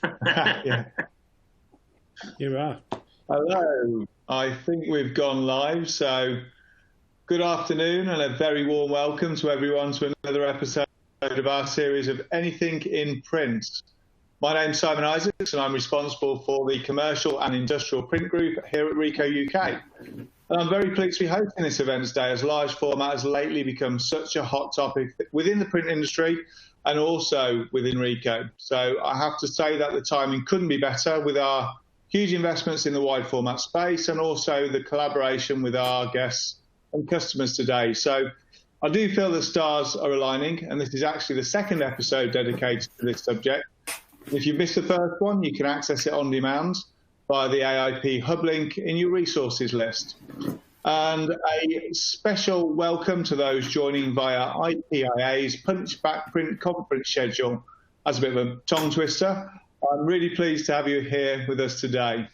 Yeah, you're right. Hello. I think we've gone live. So good afternoon and a very warm welcome to everyone to another episode of our series of Anything in Print. My name's Simon Isaacs and I'm responsible for the commercial and industrial print group here at Ricoh UK. And I'm very pleased to be hosting this event today, as large format has lately become such a hot topic within the print industry and also within Ricoh. So I have to say that the timing couldn't be better with our huge investments in the wide format space and also the collaboration with our guests and customers today. So I do feel the stars are aligning, and this is actually the second episode dedicated to this subject. If you missed the first one, you can access it on demand via the AIP hub link in your resources list. And a special welcome to those joining via IPIA's Punchback Print conference schedule. As a bit of a tongue twister, I'm really pleased to have you here with us today.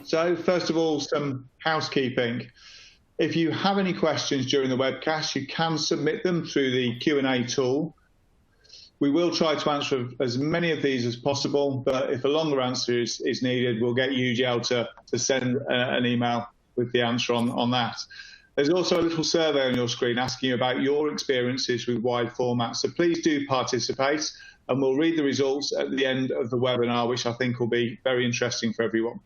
So first of all, some housekeeping. If you have any questions during the webcast, you can submit them through the Q&A tool. We will try to answer as many of these as possible, but if a longer answer is needed, we'll get UGL to send an email with the answer on that. There's also a little survey on your screen asking you about your experiences with wide formats, so please do participate, and we'll read the results at the end of the webinar, which I think will be very interesting for everyone.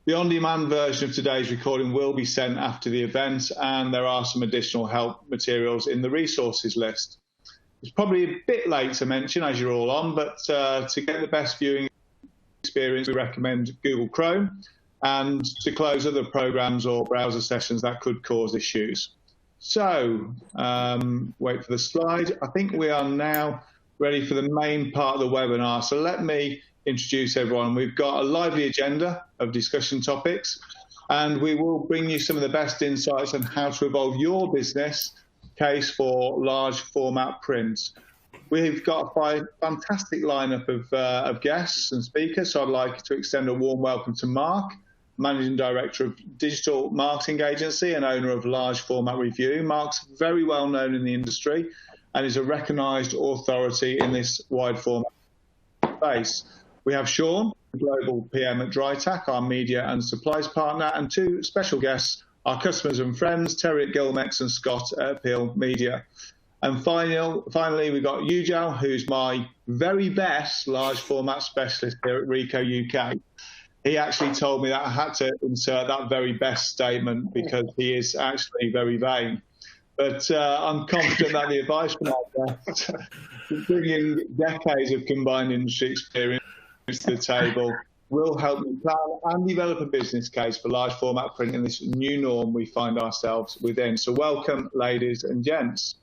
The on-demand version of today's recording will be sent after the event, and there are some additional help materials in the resources list. It's probably a bit late to mention as you're all on, but to get the best viewing experience, we recommend Google Chrome, and to close other programs or browser sessions that could cause issues. So, wait for the slide. I think we are now ready for the main part of the webinar. So let me introduce everyone. We've got a lively agenda of discussion topics, and we will bring you some of the best insights on how to evolve your business case for large format print. We've got a fantastic lineup of guests and speakers, so I'd like to extend a warm welcome to Mark, Managing Director of Digital Marketing Agency and owner of Large Format Review. Mark's very well known in the industry and is a recognised authority in this wide format space. We have Sean, Global PM at DryTac, our media and supplies partner, and two special guests, our customers and friends, Terry at Gilmex and Scott at Appeal Media. And finally, we've got UGL, who's my very best large format specialist here at Ricoh UK. He actually told me that I had to insert that very best statement because he is actually very vain. But I'm confident that the advice from our guests, bringing decades of combined industry experience to the table, will help me plan and develop a business case for large format print in this new norm we find ourselves within. So welcome, ladies and gents.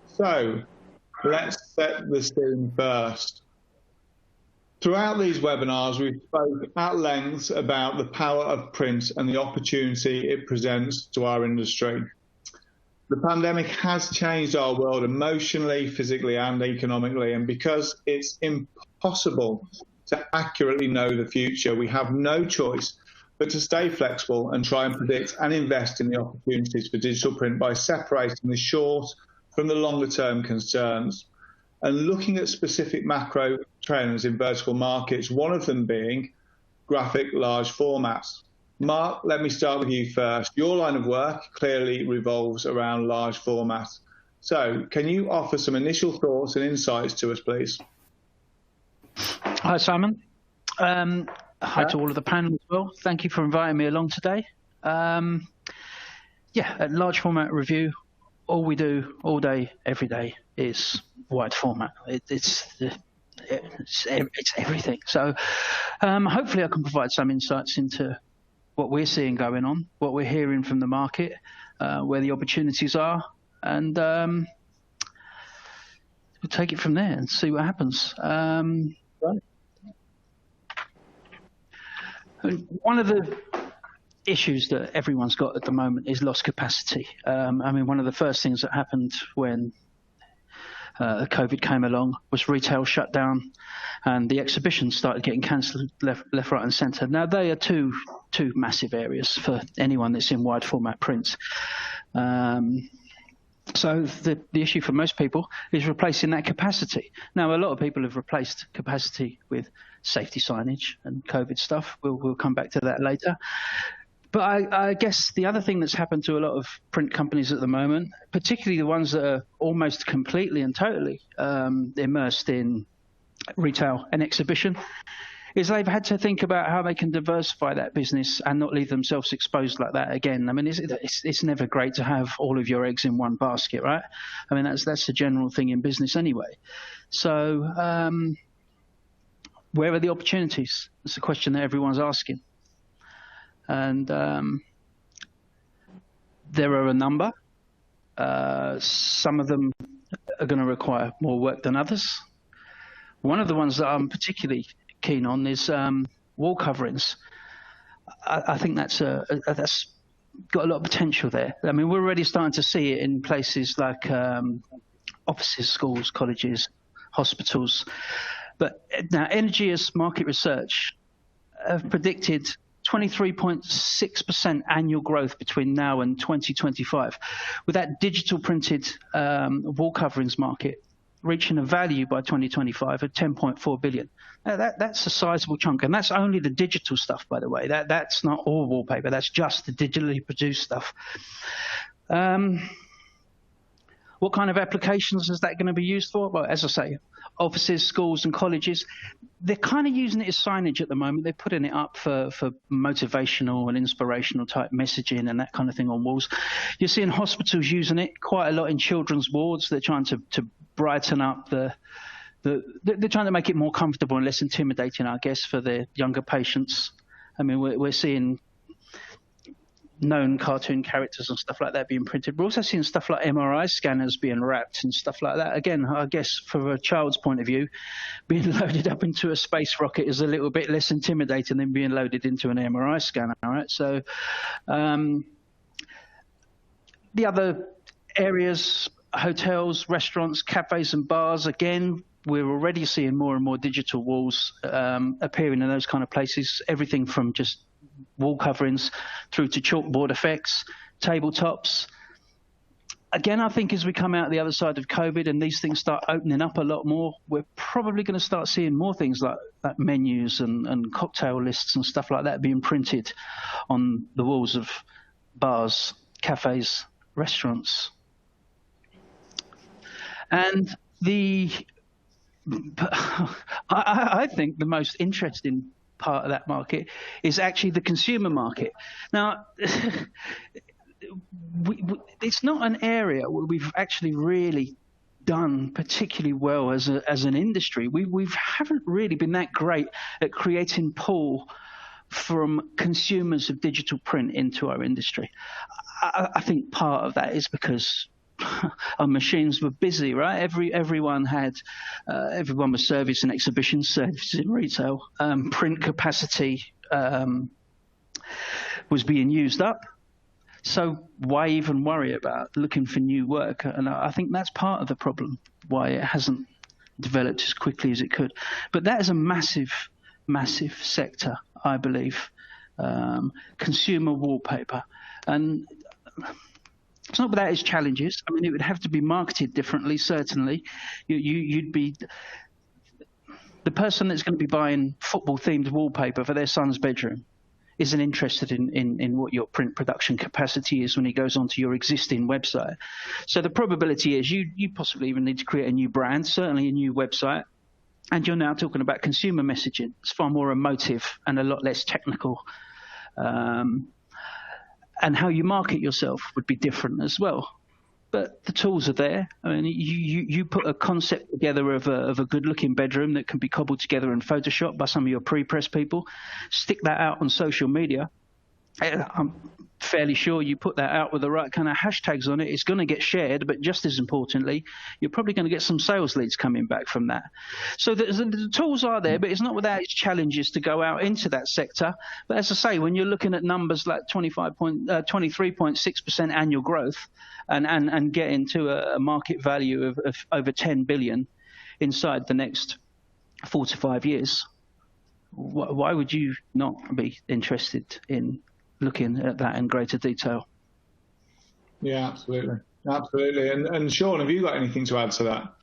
So let's set the scene first. Throughout these webinars, we've spoken at length about the power of print and the opportunity it presents to our industry. The pandemic has changed our world emotionally, physically, and economically, and because it's impossible to accurately know the future, we have no choice but to stay flexible and try and predict and invest in the opportunities for digital print by separating the short from the longer term concerns and looking at specific macro trends in vertical markets, one of them being graphic large formats. Mark, let me start with you first. Your line of work clearly revolves around large format. So can you offer some initial thoughts and insights to us, please? Hi, Simon. Hi to all of the panel as well. Thank you for inviting me along today. Yeah, at Large Format Review, all we do all day, every day is wide format. It's everything. So hopefully I can provide some insights into what we're seeing going on, what we're hearing from the market, where the opportunities are, and we'll take it from there and see what happens. Right. One of the issues that everyone's got at the moment is lost capacity. I mean, one of the first things that happened when COVID came along was retail shut down and the exhibitions started getting cancelled left, right and centre. Now, they are two massive areas for anyone that's in wide format print. So the issue for most people is replacing that capacity. Now, a lot of people have replaced capacity with safety signage and COVID stuff. We'll come back to that later. But I guess the other thing that's happened to a lot of print companies at the moment, particularly the ones that are almost completely and totally immersed in retail and exhibition, is they've had to think about how they can diversify that business and not leave themselves exposed like that again. I mean, it's never great to have all of your eggs in one basket, right? I mean, that's the general thing in business anyway. So where are the opportunities? That's the question that everyone's asking. And there are a number. Some of them are going to require more work than others. One of the ones that I'm particularly keen on is wall coverings. I think that's got a lot of potential there. I mean, we're already starting to see it in places like offices, schools, colleges, hospitals. But now, Energea's market research have predicted 23.6% annual growth between now and 2025, with that digital printed wall coverings market reaching a value by 2025 of 10.4 billion. Now that's a sizable chunk, and that's only the digital stuff, by the way. That's not all wallpaper. That's just the digitally produced stuff. What kind of applications is that going to be used for? Well, as I say, offices, schools, and colleges. They're kind of using it as signage at the moment. They're putting it up for motivational and inspirational type messaging and that kind of thing on walls. You're seeing hospitals using it quite a lot in children's wards. They're trying to brighten up they're trying to make it more comfortable and less intimidating, I guess, for the younger patients. I mean, we're seeing known cartoon characters and stuff like that being printed. We're also seeing stuff like MRI scanners being wrapped and stuff like that. Again, I guess from a child's point of view, being loaded up into a space rocket is a little bit less intimidating than being loaded into an MRI scanner, right? So the other areas, hotels, restaurants, cafes and bars, again, we're already seeing more and more digital walls appearing in those kind of places, everything from just wall coverings through to chalkboard effects, tabletops. Again, I think as we come out the other side of COVID and these things start opening up a lot more, we're probably going to start seeing more things like menus and cocktail lists and stuff like that being printed on the walls of bars, cafes, restaurants. And I think the most interesting part of that market is actually the consumer market. Now, it's not an area where we've actually really done particularly well as an industry. We haven't really been that great at creating pull from consumers of digital print into our industry. I think part of that is because our machines were busy, right? Everyone was service and exhibition, services in retail. Print capacity was being used up. So why even worry about looking for new work? And I think that's part of the problem, why it hasn't developed as quickly as it could. But that is a massive, massive sector, I believe. Consumer wallpaper. And it's not without its challenges. I mean, it would have to be marketed differently, certainly. You'd be the person that's going to be buying football-themed wallpaper for their son's bedroom isn't interested in what your print production capacity is when he goes onto your existing website. So the probability is you possibly even need to create a new brand, certainly a new website, and you're now talking about consumer messaging. It's far more emotive and a lot less technical. And how you market yourself would be different as well. But the tools are there. I mean, you put a concept together of a good-looking bedroom that can be cobbled together in Photoshop by some of your pre-press people, stick that out on social media. I'm fairly sure you put that out with the right kind of hashtags on it, it's going to get shared, but just as importantly, you're probably going to get some sales leads coming back from that. So the tools are there, but it's not without its challenges to go out into that sector. But as I say, when you're looking at numbers like 23.6% annual growth and getting to a market value of over 10 billion inside the next 4 to 5 years, why would you not be interested in looking at that in greater detail? Yeah, absolutely. Absolutely. And Sean, have you got anything to add to that?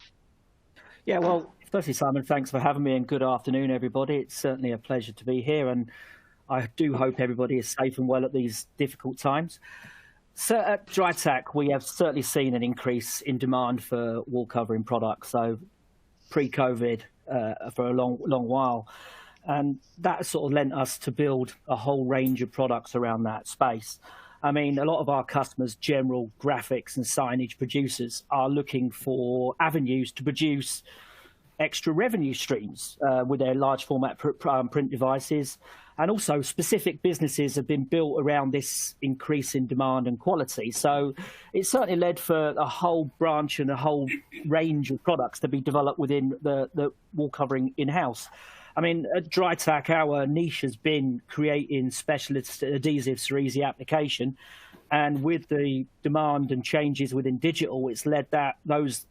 Yeah, well, firstly, Simon, thanks for having me, and good afternoon, everybody. It's certainly a pleasure to be here, and I do hope everybody is safe and well at these difficult times. So at DryTac, we have certainly seen an increase in demand for wall covering products. So pre-COVID for a long while. And that sort of lent us to build a whole range of products around that space. I mean, a lot of our customers, general graphics and signage producers, are looking for avenues to produce extra revenue streams with their large format print devices. And also specific businesses have been built around this increase in demand and quality. So it certainly led for a whole branch and a whole range of products to be developed within the wall covering in-house. I mean, at DryTac, our niche has been creating specialist adhesives for easy application. And with the demand and changes within digital, it's led those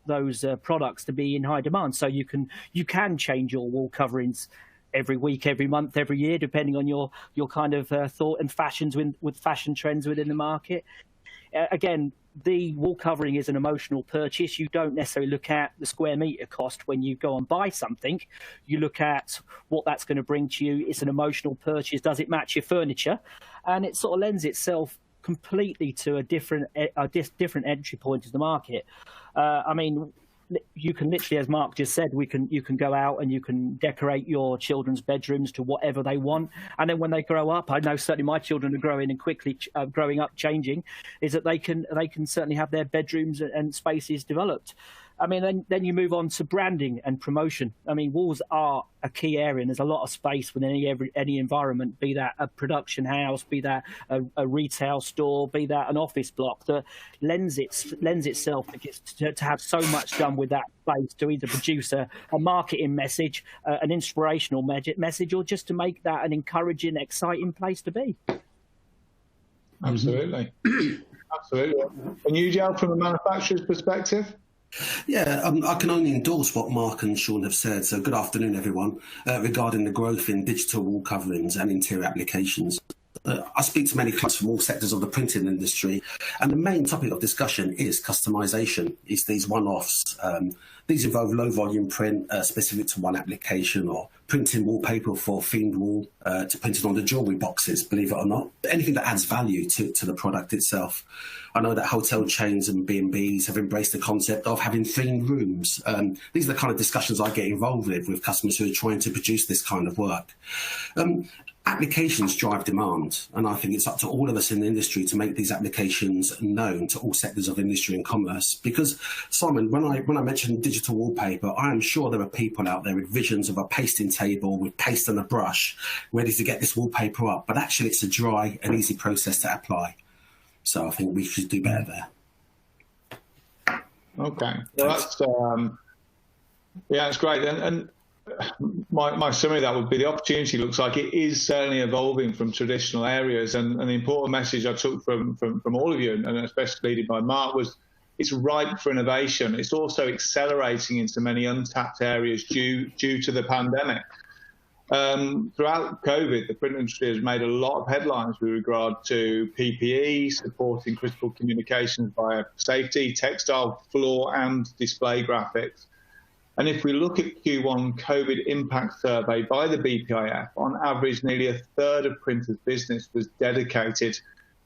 products to be in high demand. So you can change your wall coverings every week, every month, every year, depending on your kind of thought and fashions with fashion trends within the market. Again, the wall covering is an emotional purchase. You don't necessarily look at the square meter cost when you go and buy something. You look at what that's going to bring to you. It's an emotional purchase. Does it match your furniture? And it sort of lends itself completely to a different entry point of the market. I mean, you can literally, as Mark just said, you can go out and you can decorate your children's bedrooms to whatever they want, and then when they grow up, I know certainly my children are growing and quickly growing up, changing, is that they can certainly have their bedrooms and spaces developed. I mean, then you move on to branding and promotion. I mean, walls are a key area, and there's a lot of space within any environment, be that a production house, be that a retail store, be that an office block, that lends itself to have so much done with that place to either produce a marketing message, an inspirational message, or just to make that an encouraging, exciting place to be. Absolutely. Absolutely. And you, Joe, from a manufacturer's perspective? Yeah, I can only endorse what Mark and Sean have said. So good afternoon, everyone. Regarding the growth in digital wall coverings and interior applications, I speak to many clients from all sectors of the printing industry, and the main topic of discussion is customization. It's these one-offs. These involve low-volume print specific to one application, or printing wallpaper for themed wall to printing on the jewellery boxes, believe it or not. Anything that adds value to the product itself. I know that hotel chains and B&Bs have embraced the concept of having themed rooms. These are the kind of discussions I get involved with customers who are trying to produce this kind of work. Applications drive demand, and I think it's up to all of us in the industry to make these applications known to all sectors of industry and commerce. Because, Simon, when I mentioned digital wallpaper, I am sure there are people out there with visions of a pasting table with paste and a brush ready to get this wallpaper up, but actually it's a dry and easy process to apply. So I think we should do better there. Okay, well, that's great. And my summary of that would be the opportunity looks like it is certainly evolving from traditional areas, and the important message I took from all of you, and especially leaded by Mark, was it's ripe for innovation. It's also accelerating into many untapped areas due to the pandemic. Throughout COVID, the print industry has made a lot of headlines with regard to PPE, supporting critical communications via safety, textile, floor and display graphics. And if we look at Q1 COVID impact survey by the BPIF, on average, nearly a third of printers' business was dedicated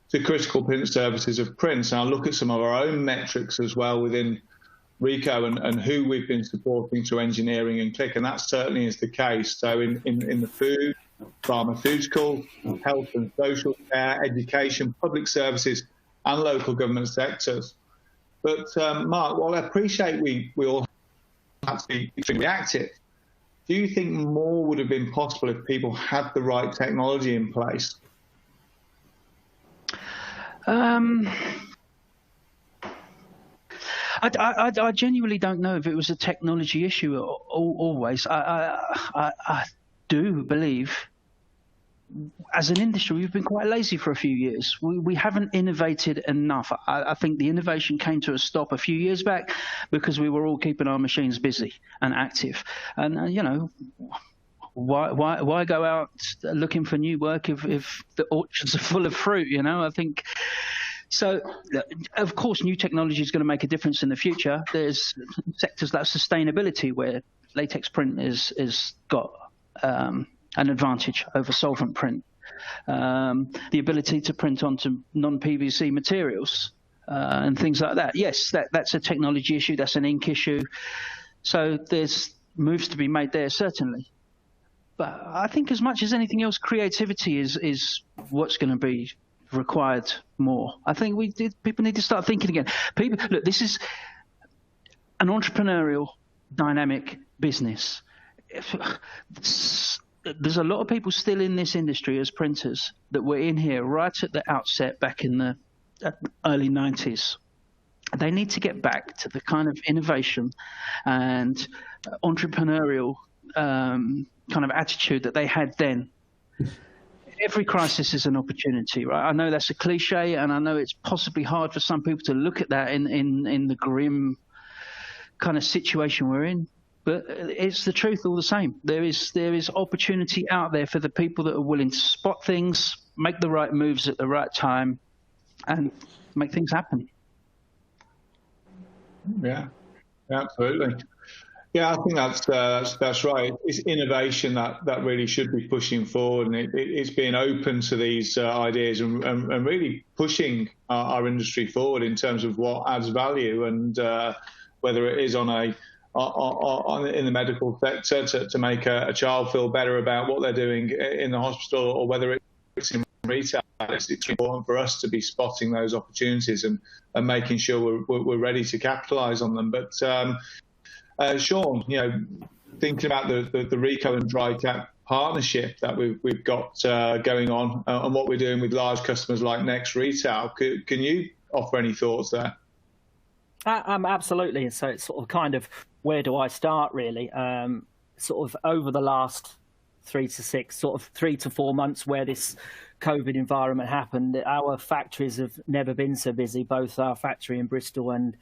to critical print services of print. And I'll look at some of our own metrics as well within Rico and who we've been supporting through engineering and click, and that certainly is the case. So in the food, pharmaceutical, health and social care, education, public services and local government sectors. But Mark, while I appreciate we all have to be extremely active, do you think more would have been possible if people had the right technology in place? I genuinely don't know if it was a technology issue always. I do believe, as an industry, we've been quite lazy for a few years. We haven't innovated enough. I think the innovation came to a stop a few years back because we were all keeping our machines busy and active. And, you know, why go out looking for new work if the orchards are full of fruit, you know? I think So, of course, new technology is going to make a difference in the future. There's sectors like sustainability where latex print is got an advantage over solvent print. The ability to print onto non-PVC materials and things like that. Yes, that's a technology issue. That's an ink issue. So there's moves to be made there, certainly. But I think as much as anything else, creativity is what's going to be required more. I think people need to start thinking again. Look, this is an entrepreneurial, dynamic business. There's a lot of people still in this industry as printers that were in here right at the outset back in the early 90s. They need to get back to the kind of innovation and entrepreneurial kind of attitude that they had then. Every crisis is an opportunity, right? I know that's a cliche, and I know it's possibly hard for some people to look at that in the grim kind of situation we're in. But it's the truth all the same. There is opportunity out there for the people that are willing to spot things, make the right moves at the right time, and make things happen. Yeah, absolutely. Yeah, I think that's right. It's innovation that really should be pushing forward, and it's being open to these ideas and really pushing our industry forward in terms of what adds value, and whether it is in the medical sector to make a child feel better about what they're doing in the hospital, or whether it's in retail. It's important for us to be spotting those opportunities and making sure we're ready to capitalise on them. But Sean, thinking about the Ricoh and DryCap partnership that we've got going on and what we're doing with large customers like Next Retail, can you offer any thoughts there? Absolutely. So it's sort of kind of where do I start, really? Sort of over the last 3 to 4 months where this COVID environment happened, our factories have never been so busy. Both our factory in Bristol and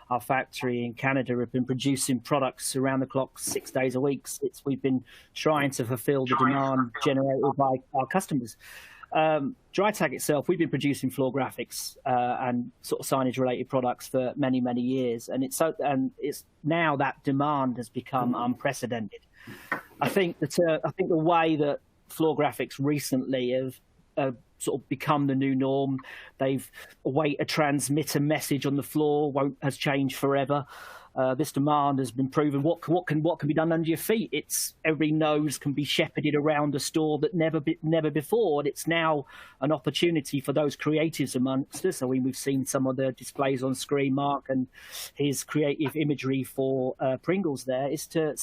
our factory in Canada have been producing products around the clock 6 days a week. We've been trying to fulfill the demand generated by our customers. DryTag itself, we've been producing floor graphics and sort of signage related products for many, many years, and it's now that demand has become unprecedented. I think the way that floor graphics recently have sort of become the new norm. A way to transmit a message on the floor has changed forever. This demand has been proven. What can be done under your feet? Every nose can be shepherded around a store that never before. And it's now an opportunity for those creatives amongst us. I mean, we've seen some of the displays on screen. Mark and his creative imagery for Pringles there is to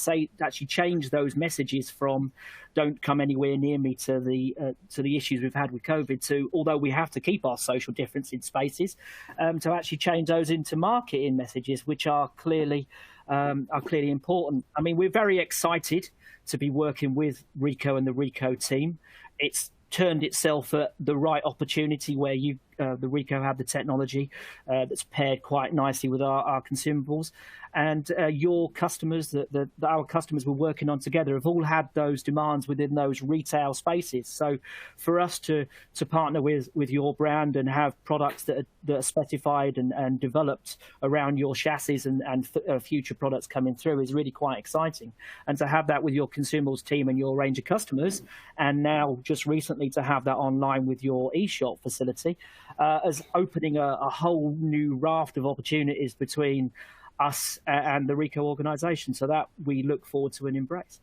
actually change those messages from "don't come anywhere near me" to the issues we've had with COVID, to although we have to keep our social distancing spaces, to actually change those into marketing messages, which are clearly important. I mean, we're very excited to be working with Ricoh and the Ricoh team. It's turned itself at the right opportunity where the Ricoh have the technology that's paired quite nicely with our consumables, and your customers, that our customers we're working on together, have all had those demands within those retail spaces. So for us to partner with your brand and have products that are specified and developed around your chassis and future products coming through is really quite exciting. And to have that with your consumables team and your range of customers, and now just recently to have that online with your eShop facility, as opening a whole new raft of opportunities between us and the Ricoh organisation. So that we look forward to and embrace.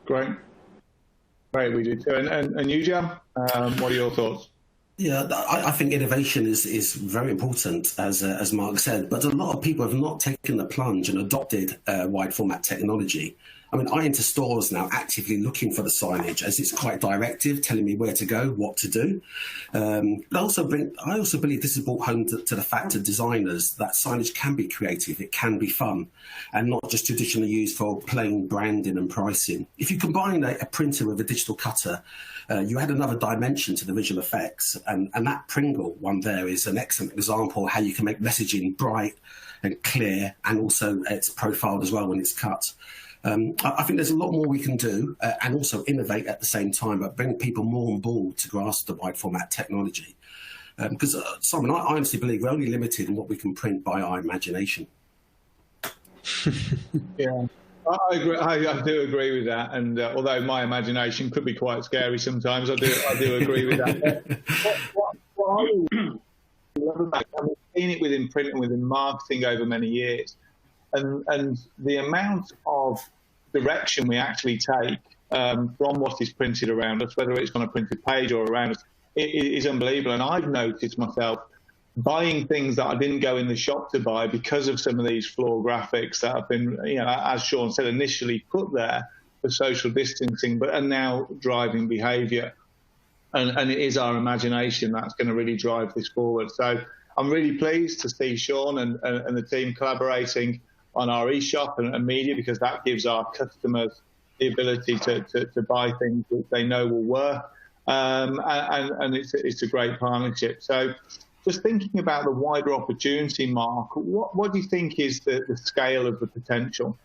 Great, we do too. And you, Jam, what are your thoughts? Yeah, I think innovation is very important, as Mark said, but a lot of people have not taken the plunge and adopted wide format technology. I mean, I enter stores now actively looking for the signage, as it's quite directive, telling me where to go, what to do. I also believe this is brought home to the fact of designers that signage can be creative, it can be fun, and not just traditionally used for plain branding and pricing. If you combine a printer with a digital cutter, you add another dimension to the visual effects, and that Pringle one there is an excellent example of how you can make messaging bright and clear, and also it's profiled as well when it's cut. I think there's a lot more we can do and also innovate at the same time, but bring people more on board to grasp the wide format technology. Because, Simon, I honestly believe we're only limited in what we can print by our imagination. Yeah, I agree. I do agree with that. And although my imagination could be quite scary sometimes, I do agree with that. What I really love about it, I've seen it within print and within marketing over many years, and the amount of direction we actually take from what is printed around us, whether it's on a printed page or around us, it is unbelievable. And I've noticed myself buying things that I didn't go in the shop to buy because of some of these floor graphics that have been, as Sean said, initially put there for social distancing, but are now driving behaviour. And it is our imagination that's going to really drive this forward. So I'm really pleased to see Sean and the team collaborating on our e-shop and media, because that gives our customers the ability to buy things that they know will work. And it's a great partnership. So just thinking about the wider opportunity, Mark, what do you think is the scale of the potential?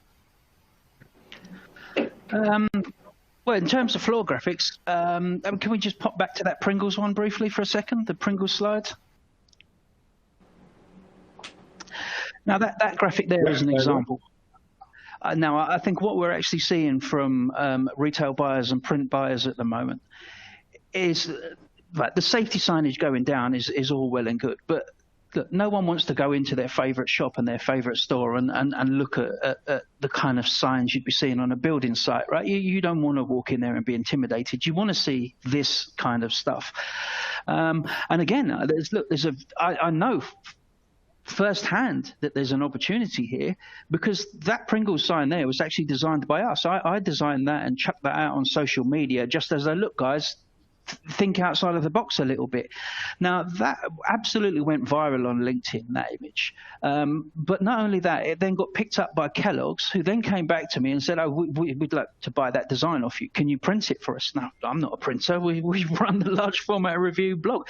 Well, in terms of floor graphics, can we just pop back to that Pringles one briefly for a second, the Pringles slide? Now, that graphic there is an example. Now, I think what we're actually seeing from retail buyers and print buyers at the moment is that the safety signage going down is all well and good, but look, no one wants to go into their favourite shop and their favourite store and look at the kind of signs you'd be seeing on a building site, right? You don't want to walk in there and be intimidated. You want to see this kind of stuff. And again, I know firsthand that there's an opportunity here, because that Pringles sign there was actually designed by us. I designed that and chucked that out on social media just as look, guys, think outside of the box a little bit. Now, that absolutely went viral on LinkedIn, that image. But not only that, it then got picked up by Kellogg's, who then came back to me and said, we'd like to buy that design off you. Can you print it for us? Now, I'm not a printer. We run the large format review blog.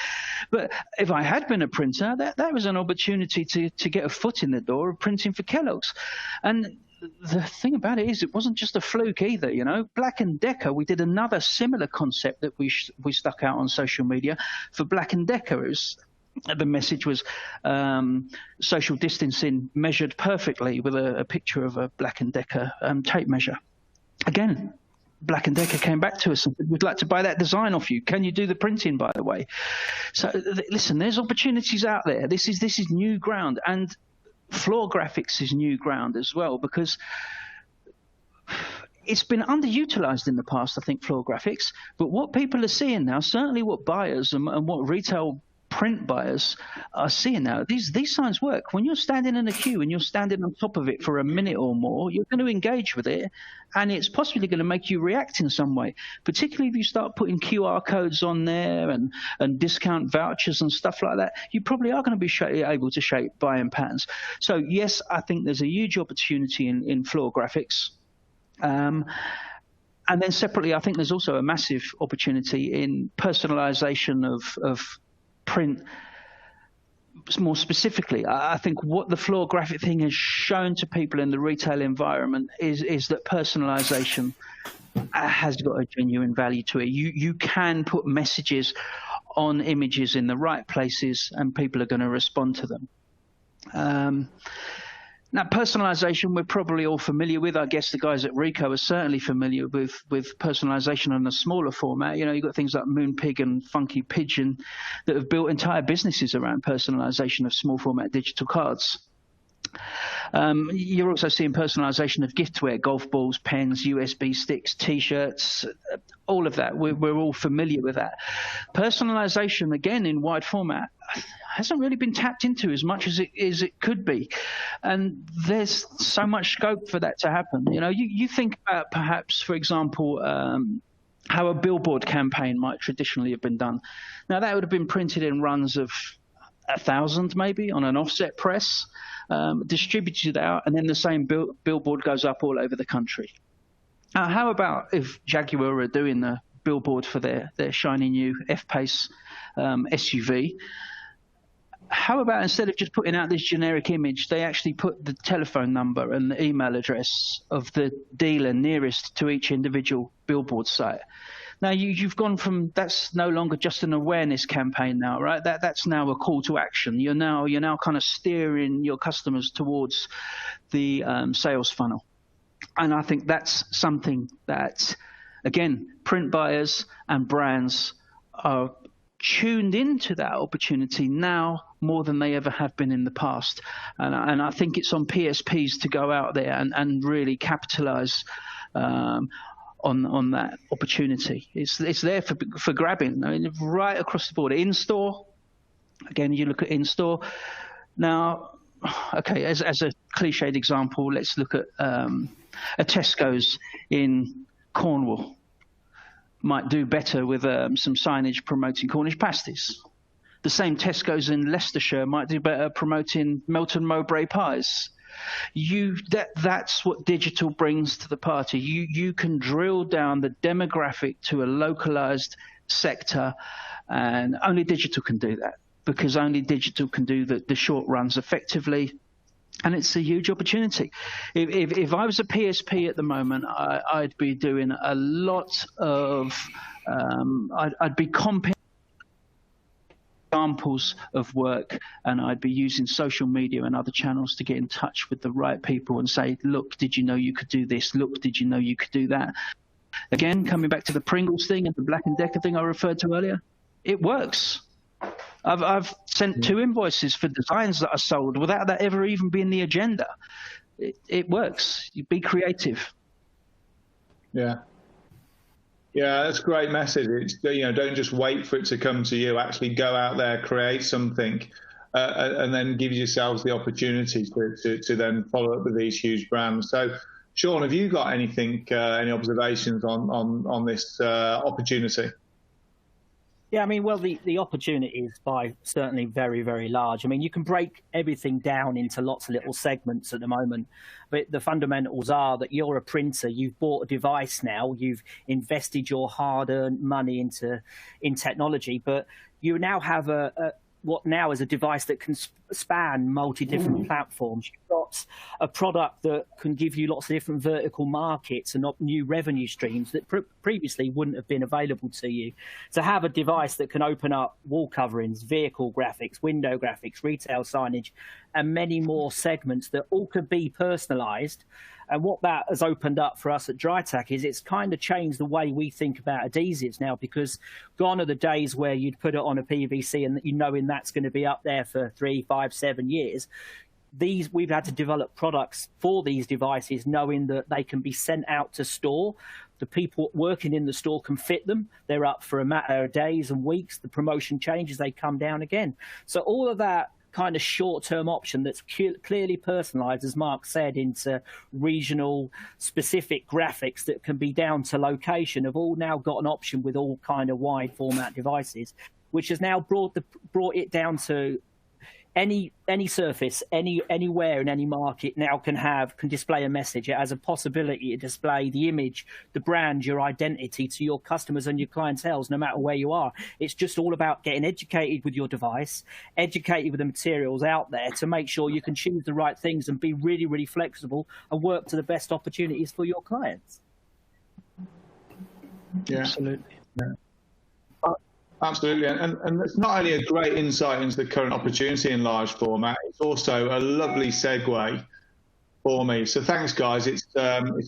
But if I had been a printer, that was an opportunity to get a foot in the door of printing for Kellogg's. And the thing about it is, it wasn't just a fluke either. Black & Decker, we did another similar concept that we stuck out on social media for Black & Decker. The message was social distancing measured perfectly, with a picture of a Black & Decker tape measure. Again, Black & Decker came back to us and said, we'd like to buy that design off you. Can you do the printing, by the way? So listen, there's opportunities out there. This is new ground, and floor graphics is new ground as well, because it's been underutilized in the past, I think, floor graphics. But what people are seeing now, certainly what buyers and what retail print buyers are seeing now, these signs work. When you're standing in a queue and you're standing on top of it for a minute or more, you're going to engage with it, and it's possibly going to make you react in some way, particularly if you start putting QR codes on there and discount vouchers and stuff like that. You probably are going to be able to shape buying patterns. So yes, I think there's a huge opportunity in floor graphics. And then separately, I think there's also a massive opportunity in personalization of print. More specifically, I think what the floor graphic thing has shown to people in the retail environment is that personalization has got a genuine value to it. You can put messages on images in the right places, and people are going to respond to them. Now, personalization, we're probably all familiar with. I guess the guys at Ricoh are certainly familiar with personalization on a smaller format. You've got things like Moonpig and Funky Pigeon that have built entire businesses around personalization of small format digital cards. You're also seeing personalization of giftware, golf balls, pens, USB sticks, T-shirts, all of that. We're all familiar with that. Personalization, again, in wide format, hasn't really been tapped into as much as it could be. And there's so much scope for that to happen. You think about, perhaps, for example, how a billboard campaign might traditionally have been done. Now, that would have been printed in runs of 1,000 maybe on an offset press, distributed out, and then the same billboard goes up all over the country. How about if Jaguar are doing the billboard for their shiny new F-Pace SUV? How about, instead of just putting out this generic image, they actually put the telephone number and the email address of the dealer nearest to each individual billboard site? Now you've gone from, that's no longer just an awareness campaign now, right? That's now a call to action. You're now kind of steering your customers towards the sales funnel. And I think that's something that, again, print buyers and brands are tuned into that opportunity now more than they ever have been in the past. And I think it's on PSPs to go out there and really capitalise on that opportunity. It's there for grabbing. I mean, right across the board. In-store, again, you look at in-store. Now, okay, as a cliched example, let's look at a Tesco's in Cornwall. Might do better with some signage promoting Cornish pasties. The same Tesco's in Leicestershire might do better promoting Melton Mowbray pies. That's what digital brings to the party. You can drill down the demographic to a localized sector, and only digital can do that, because only digital can do the short runs effectively. And it's a huge opportunity. If I was a PSP at the moment, I'd be doing a lot of, I'd be comping examples of work, and I'd be using social media and other channels to get in touch with the right people and say, look, did you know you could do this? Look, did you know you could do that? Again, coming back to the Pringles thing and the Black & Decker thing I referred to earlier, it works. I've sent 2 invoices for designs that I sold without that ever even being the agenda. It works. You be creative. Yeah, that's a great message. It's, don't just wait for it to come to you. Actually go out there, create something, and then give yourselves the opportunity to then follow up with these huge brands. So, Sean, have you got anything, any observations on this opportunity? Yeah, I mean, well, the opportunity is certainly very, very large. I mean, you can break everything down into lots of little segments at the moment, but the fundamentals are that you're a printer, you've bought a device now, you've invested your hard-earned money in technology, but you now have what now is a device that can span multi-different platforms. You've got a product that can give you lots of different vertical markets and new revenue streams that previously wouldn't have been available to you. To have a device that can open up wall coverings, vehicle graphics, window graphics, retail signage, and many more segments that all could be personalized. And what that has opened up for us at DryTac is it's kind of changed the way we think about adhesives now, because gone are the days where you'd put it on a PVC and knowing that's going to be up there for 3, 5, 7 years. We've had to develop products for these devices knowing that they can be sent out to store. The people working in the store can fit them. They're up for a matter of days and weeks. The promotion changes, they come down again. So all of that kind of short-term option that's clearly personalized, as Mark said, into regional specific graphics that can be down to location, have all now got an option with all kind of wide format devices, which has now brought it down to any surface, anywhere in any market now can display a message. It has a possibility to display the image, the brand, your identity to your customers and your clientele, no matter where you are. It's just all about getting educated with your device, educated with the materials out there to make sure you can choose the right things and be really, really flexible and work to the best opportunities for your clients. Yeah, absolutely. Yeah. Absolutely, and it's not only a great insight into the current opportunity in large format, it's also a lovely segue for me. So thanks, guys. It's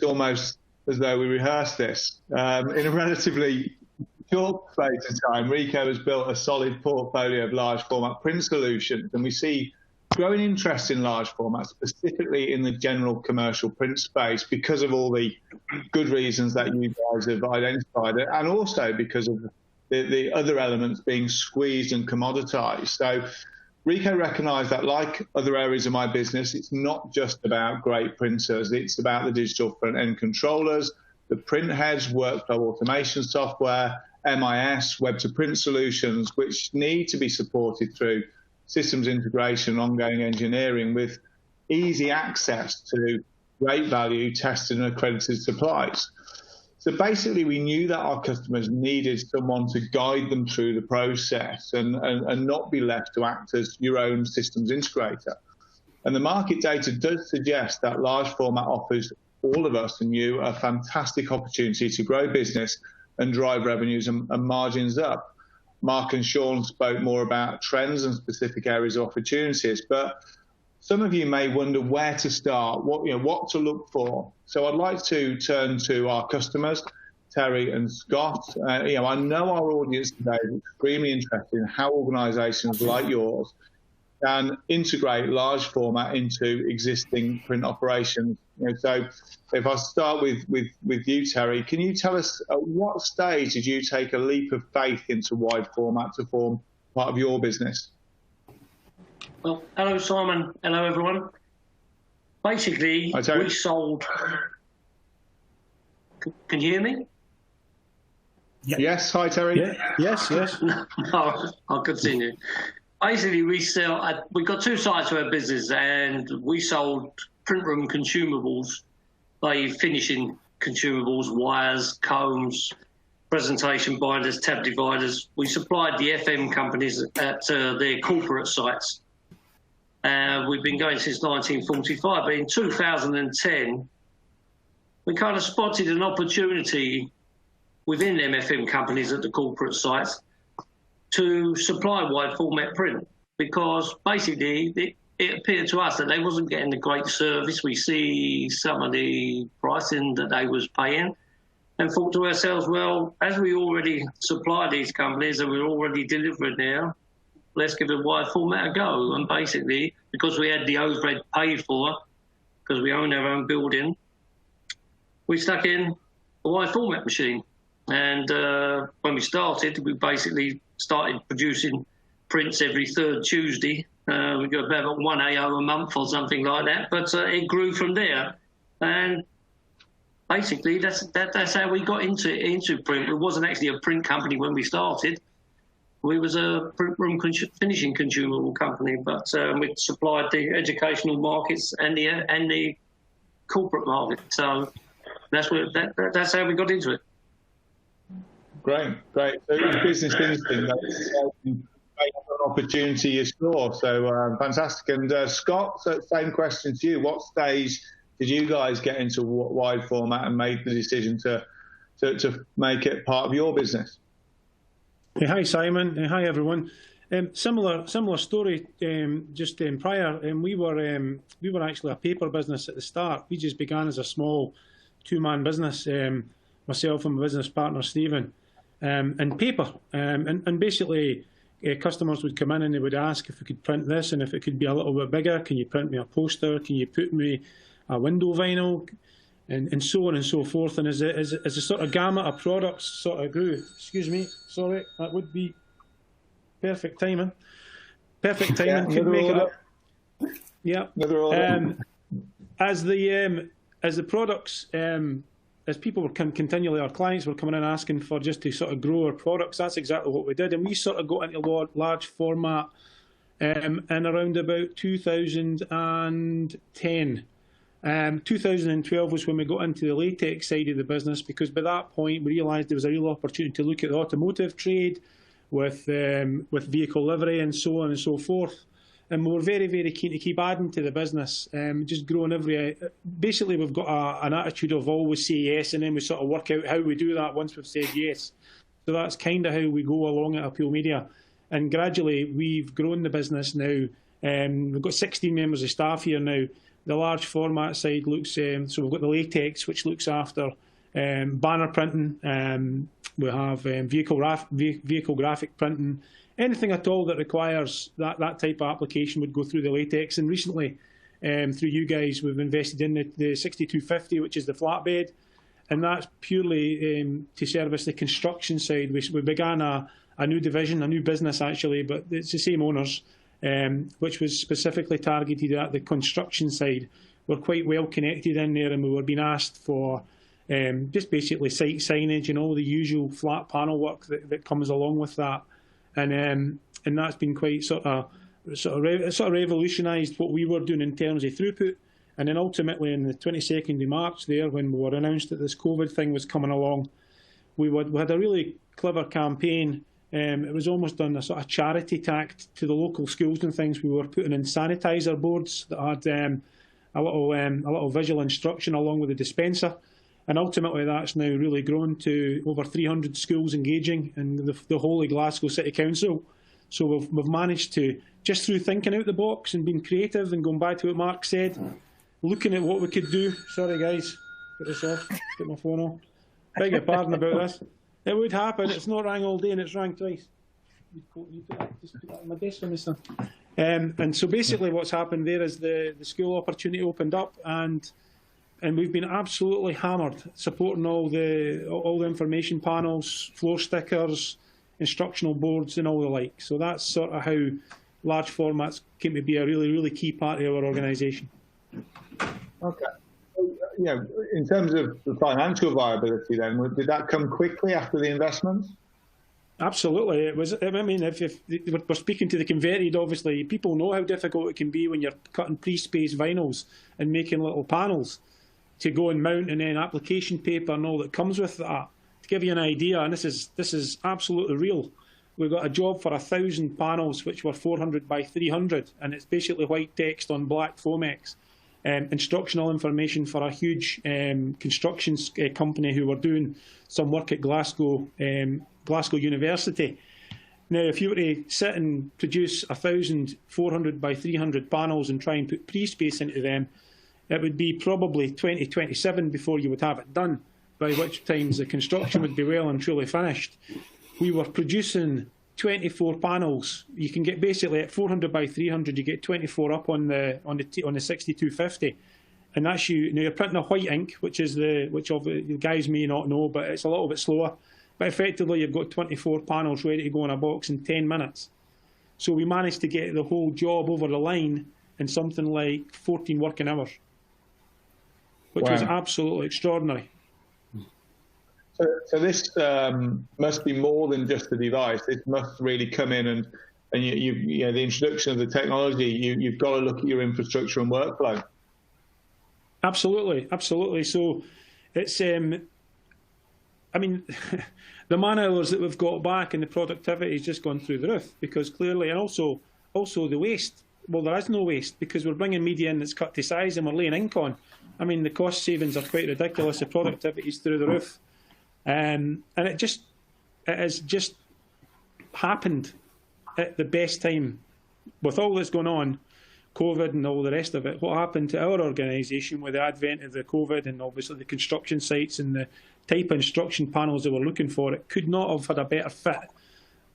almost as though we rehearsed this. In a relatively short space of time, Rico has built a solid portfolio of large format print solutions, and we see growing interest in large format, specifically in the general commercial print space, because of all the good reasons that you guys have identified, and also because of the other elements being squeezed and commoditized. So Rico recognized that, like other areas of my business, it's not just about great printers. It's about the digital front-end controllers, the print heads, workflow automation software, MIS, web-to-print solutions, which need to be supported through systems integration and ongoing engineering with easy access to great value tested and accredited supplies. So basically, we knew that our customers needed someone to guide them through the process and not be left to act as your own systems integrator. And the market data does suggest that large format offers all of us and you a fantastic opportunity to grow business and drive revenues and margins up. Mark and Sean spoke more about trends and specific areas of opportunities, but some of you may wonder where to start, what to look for. So I'd like to turn to our customers, Terry and Scott. I know our audience today is extremely interested in how organisations like yours can integrate large format into existing print operations. So if I start with you, Terry, can you tell us at what stage did you take a leap of faith into wide format to form part of your business? Well, hello, Simon. Hello, everyone. Basically, we sold... Can you hear me? Yeah. Yes. Hi, Terry. Yeah. Yes. No, I'll continue. Basically, we got two sides to our business, and we sold print room consumables, finishing consumables, wires, combs, presentation binders, tab dividers. We supplied the FM companies at their corporate sites. We've been going since 1945, but in 2010, we kind of spotted an opportunity within them FM companies at the corporate sites to supply wide format print, because basically it appeared to us that they wasn't getting the great service. We see some of the pricing that they was paying and thought to ourselves, well, as we already supply these companies and we're already delivering now, let's give the wide format a go. And basically, because we had the overhead paid for, because we own our own building, we stuck in a wide format machine. And when we started, we basically started producing prints every third Tuesday. We got about 1 AO a month or something like that, but it grew from there. And basically, that's how we got into print. It wasn't actually a print company when we started. We was a print room finishing consumable company, but we supplied the educational markets and the corporate market. So that's how we got into it. Great. So it was business instinct that an opportunity you saw. So fantastic. And Scott, same question to you. What stage did you guys get into wide format and make the decision to make it part of your business? Hi, Simon. Hi, everyone. Similar story. Just prior, we were actually a paper business at the start. We just began as a small two-man business. Myself and my business partner Stephen, and paper. And basically, customers would come in and they would ask if we could print this and if it could be a little bit bigger. Can you print me a poster? Can you put me a window vinyl? And so on and so forth. And as a sort of gamut of products sort of grew, excuse me, sorry, that would be perfect timing. Perfect timing, couldn't make it up. Yeah. As the products, as people were continually, our clients were coming in asking for just to sort of grow our products, that's exactly what we did. And we sort of got into large format in around about 2010. 2012 was when we got into the latex side of the business, because by that point we realised there was a real opportunity to look at the automotive trade with vehicle livery and so on and so forth. And we were very, very keen to keep adding to the business, just growing basically we've got an attitude of always say yes, and then we sort of work out how we do that once we've said yes. So that's kind of how we go along at Appeal Media. And gradually we've grown the business now. We've got 16 members of staff here now. The large format side looks, so we've got the latex, which looks after banner printing. We have vehicle graphic printing. Anything at all that requires that type of application would go through the latex. And recently, through you guys, we've invested in the 6250, which is the flatbed. And that's purely to service the construction side. We began a new division, a new business actually, but it's the same owners. Which was specifically targeted at the construction side. We're quite well connected in there, and we were being asked for just basically site signage and all the usual flat panel work that comes along with that. And that's been quite sort of revolutionised what we were doing in terms of throughput. And then ultimately, on the 22nd of March, there when we were announced that this COVID thing was coming along, we had a really clever campaign. It was almost done a sort of charity tact to the local schools and things. We were putting in sanitizer boards that had a little visual instruction along with the dispenser. And ultimately, that's now really grown to over 300 schools engaging in the whole of Glasgow City Council. So we've managed to, just through thinking out the box and being creative and going back to what Mark said, looking at what we could do. Sorry, guys, put this off, put my phone off. Beg your pardon about this. It would happen. It's not rang all day and it's rang twice. Just put that on my desk for me, son. And so basically what's happened there is the school opportunity opened up, and we've been absolutely hammered supporting all the information panels, floor stickers, instructional boards and all the like. So that's sort of how large formats came to be a really, really key part of our organisation. Okay. So, in terms of the financial viability then, did that come quickly after the investment? Absolutely. It was. I mean, if we're speaking to the converted, obviously, people know how difficult it can be when you're cutting pre-spaced vinyls and making little panels to go and mount, and then application paper and all that comes with that. To give you an idea, and this is absolutely real, we've got a job for 1,000 panels, which were 400 by 300, and it's basically white text on black Fomex. Instructional information for a huge construction company who were doing some work at Glasgow University. Now, if you were to sit and produce 1,000 400 by 300 panels and try and put pre-space into them, it would be probably 2027 before you would have it done, by which times the construction would be well and truly finished. We were producing 24 panels. You can get basically at 400 by 300, you get 24 up on the 6250, and that's you. Now you're printing a white ink, which the guys may not know, but it's a little bit slower. But effectively, you've got 24 panels ready to go in a box in 10 minutes. So we managed to get the whole job over the line in something like 14 working hours, which was absolutely extraordinary. So this must be more than just a device. It must really come in and the introduction of the technology. You've got to look at your infrastructure and workflow. Absolutely. So it's I mean, the man hours that we've got back and the productivity has just gone through the roof, because clearly, and also the waste. Well, there is no waste because we're bringing media in that's cut to size and we're laying ink on. I mean, the cost savings are quite ridiculous. The productivity is through the roof. And it has just happened at the best time with all that's going on, COVID and all the rest of it. What happened to our organisation with the advent of the COVID and obviously the construction sites and the type of instruction panels that we're looking for, it could not have had a better fit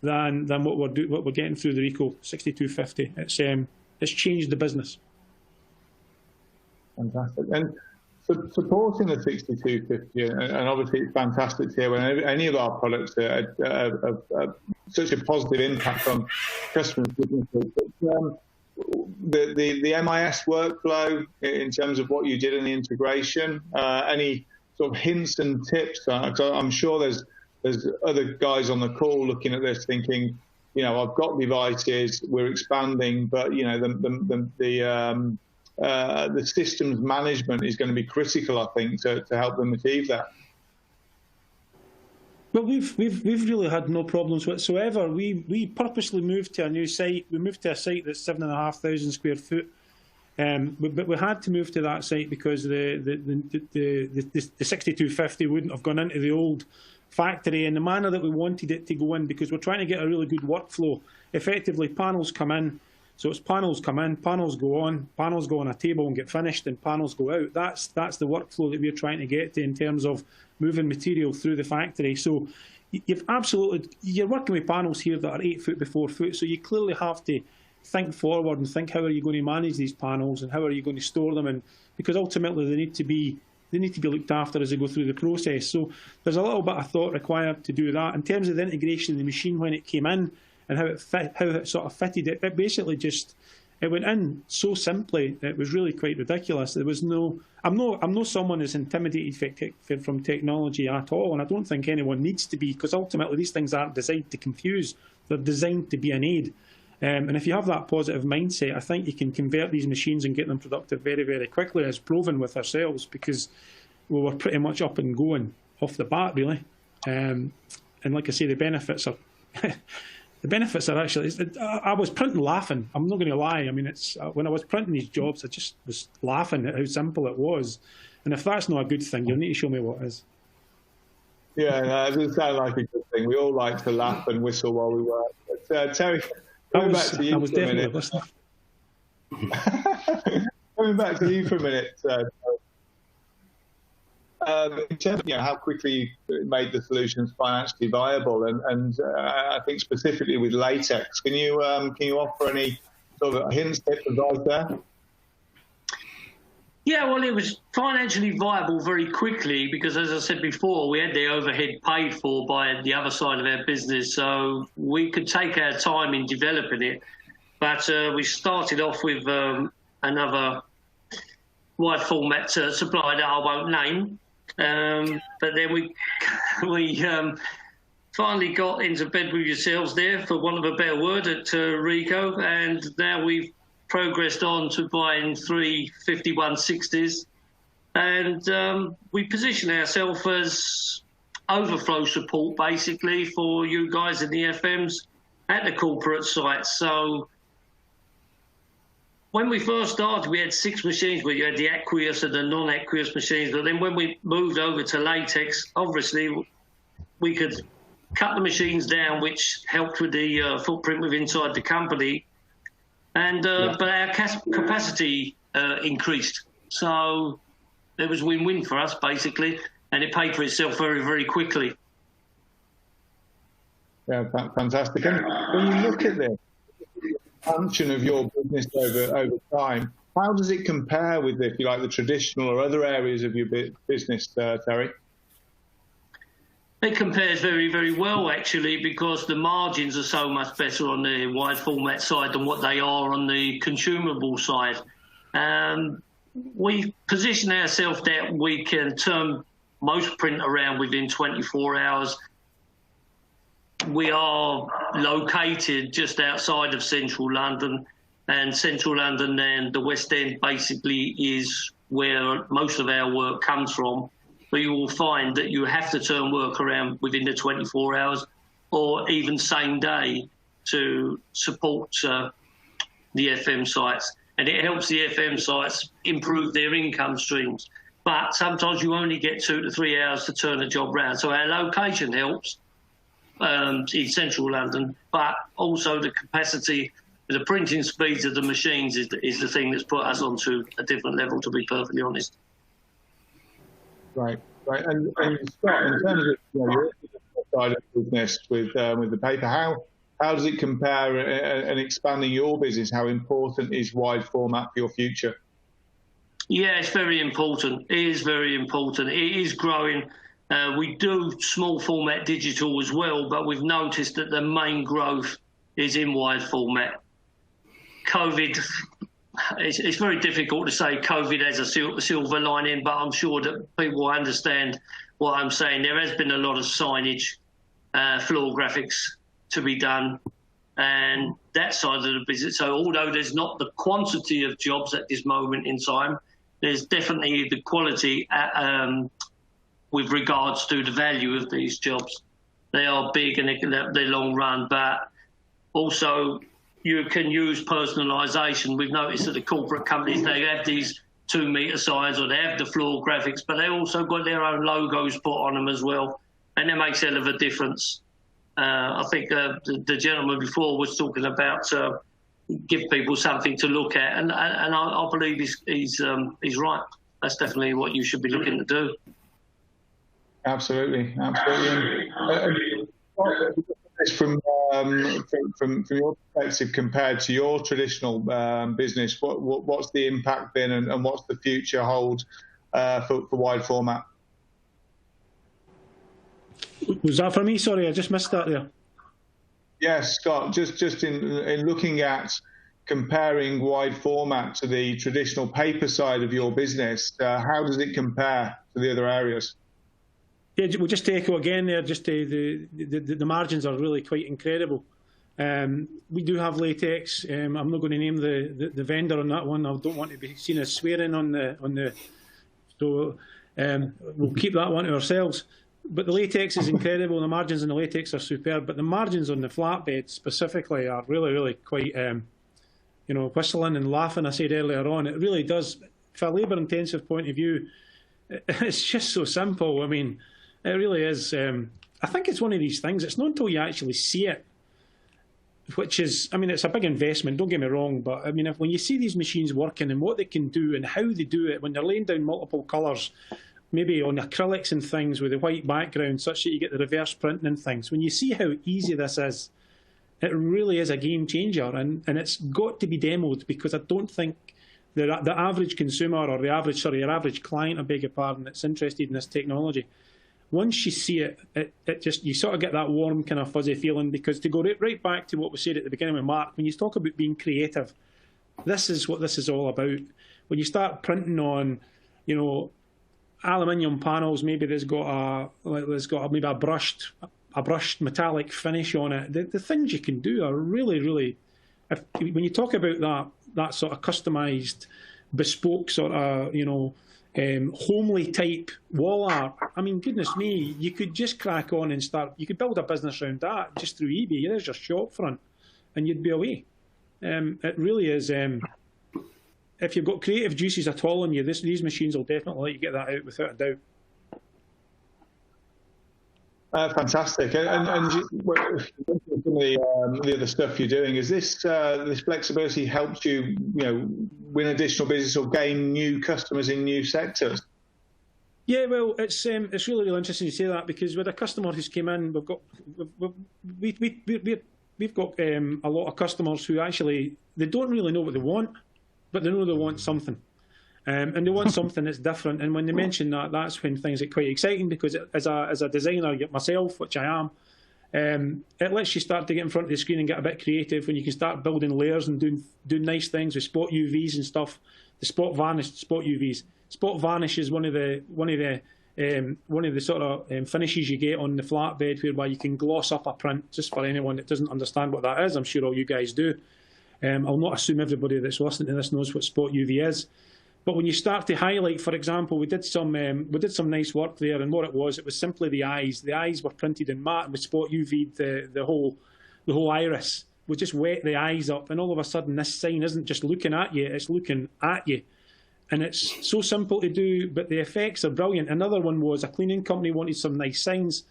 than what we're getting through the Rico 6250. It's changed the business. Fantastic. And supporting the 6250, and obviously it's fantastic to hear when any of our products have such a positive impact on customers. But, the MIS workflow in terms of what you did in the integration, any sort of hints and tips? I'm sure there's other guys on the call looking at this thinking, I've got devices, we're expanding, but the systems management is going to be critical, I think, to help them achieve that. Well, we've really had no problems whatsoever. We purposely moved to a new site. We moved to a site that's 7,500 square foot, but we had to move to that site because the 6250 wouldn't have gone into the old factory in the manner that we wanted it to go in, because we're trying to get a really good workflow. Effectively, panels come in. So it's panels come in, panels go on a table and get finished, and panels go out. That's the workflow that we're trying to get to in terms of moving material through the factory. So you're working with panels here that are 8 foot by 4 foot. So you clearly have to think forward and think, how are you going to manage these panels and how are you going to store them? And because ultimately they need to be looked after as they go through the process. So there's a little bit of thought required to do that. In terms of the integration of the machine when it came in, and how it sort of fitted it. It basically it went in so simply. It was really quite ridiculous. There was I'm no someone who's intimidated from technology at all, and I don't think anyone needs to be, because ultimately these things aren't designed to confuse. They're designed to be an aid. And if you have that positive mindset, I think you can convert these machines and get them productive very, very quickly, as proven with ourselves, because we were pretty much up and going off the bat, really. And like I say, the benefits are the benefits are actually. I was printing laughing. I'm not going to lie. I mean, when I was printing these jobs, I just was laughing at how simple it was. And if that's not a good thing, you'll need to show me what is. Yeah, no, it doesn't sound like a good thing. We all like to laugh and whistle while we work. But, Terry, coming back to you for a minute. Coming back to you for a minute. In terms of how quickly you made the solutions financially viable, and I think specifically with latex, can you offer any sort of hints, tips, advice there? Yeah, well, it was financially viable very quickly because, as I said before, we had the overhead paid for by the other side of our business, so we could take our time in developing it. But we started off with another wide format supplier that I won't name. But then we finally got into bed with yourselves there, for want of a better word, at Rico, and now we've progressed on to buying 3 5160s, and we position ourselves as overflow support basically for you guys in the FMs at the corporate sites. So when we first started, we had 6 machines where you had the aqueous and the non-aqueous machines. But then when we moved over to latex, obviously we could cut the machines down, which helped with the footprint with inside the company. And but our capacity increased. So it was win-win for us, basically. And it paid for itself very, very quickly. Yeah, fantastic. And when you look at the function of your business over time, how does it compare with, if you like, the traditional or other areas of your business, Terry? It compares very, very well, actually, because the margins are so much better on the wide format side than what they are on the consumable side. We position ourselves that we can turn most print around within 24 hours. We are located just outside of central London, and central London and the West End basically is where most of our work comes from. But you will find that you have to turn work around within the 24 hours or even same day to support the FM sites. And it helps the FM sites improve their income streams. But sometimes you only get 2 to 3 hours to turn a job around. So our location helps in central London, but also the capacity, the printing speeds of the machines is the thing that's put us onto a different level, to be perfectly honest. Right. And Scott, in terms of your side of the business with the paper, how does it compare and expanding your business? How important is wide format for your future? Yeah, it's very important. It is very important. It is growing. We do small format digital as well, but we've noticed that the main growth is in wide format. COVID, it's very difficult to say COVID has a silver lining, but I'm sure that people understand what I'm saying. There has been a lot of signage, floor graphics to be done, and that side of the business. So although there's not the quantity of jobs at this moment in time, there's definitely the quality with regards to the value of these jobs. They are big and they're long run, but also you can use personalisation. We've noticed that the corporate companies, they have these 2-metre signs or they have the floor graphics, but they also got their own logos put on them as well, and that makes a hell of a difference. I think the gentleman before was talking about give people something to look at, and I believe he's right. That's definitely what you should be looking to do. Absolutely. From your perspective, compared to your traditional business, what's the impact been, and what's the future hold for wide format? Was that for me? Sorry, I just missed that there. Yes, Scott. Just in looking at comparing wide format to the traditional paper side of your business, how does it compare to the other areas? Yeah, we'll just echo again there. Just the margins are really quite incredible. We do have latex. I'm not going to name the vendor on that one. I don't want to be seen as swearing on the. So we'll keep that one to ourselves. But the latex is incredible. The margins in the latex are superb, but the margins on the flatbed specifically are really, really quite, whistling and laughing. I said earlier on, it really does, from a labour-intensive point of view, it's just so simple. I mean, it really is. I think it's one of these things. It's not until you actually see it, which is, I mean, it's a big investment, don't get me wrong, but I mean, when you see these machines working and what they can do and how they do it, when they're laying down multiple colours, maybe on acrylics and things with a white background, such that you get the reverse printing and things, when you see how easy this is, it really is a game changer, and it's got to be demoed, because I don't think the average consumer, or your average client, I beg your pardon, that's interested in this technology, once you see it, it just, you sort of get that warm kind of fuzzy feeling. Because to go right back to what we said at the beginning with Mark, when you talk about being creative, this is what this is all about. When you start printing on, aluminium panels, maybe there's got maybe a brushed metallic finish on it. The things you can do are really, really. When you talk about that sort of customised, bespoke sort of homely type wall art, I mean, goodness me, you could just crack on and start. You could build a business around that just through eBay. There's your shop front, and you'd be away. It really is. If you've got creative juices at all in you, these machines will definitely let you get that out without a doubt. Fantastic. And the other stuff you're doing, is this flexibility helps you, win additional business or gain new customers in new sectors? Yeah, well, it's really, really interesting you say that, because with a customer who's came in, we've got a lot of customers who actually, they don't really know what they want, but they know they want something. And they want something that's different. And when they mention that, that's when things get quite exciting, because as a designer myself, which I am, it lets you start to get in front of the screen and get a bit creative, when you can start building layers and doing nice things with spot UVs and stuff. The spot UVs. Spot varnish is one of the sort of finishes you get on the flatbed, whereby you can gloss up a print. Just for anyone that doesn't understand what that is, I'm sure all you guys do. I'll not assume everybody that's listening to this knows what spot UV is. But when you start to highlight, for example, we did some nice work there, and what it was simply the eyes. The eyes were printed in matte, and we spot UV'd the whole iris. We just wet the eyes up, and all of a sudden this sign isn't just looking at you, it's looking at you. And it's so simple to do, but the effects are brilliant. Another one was a cleaning company wanted some nice signs,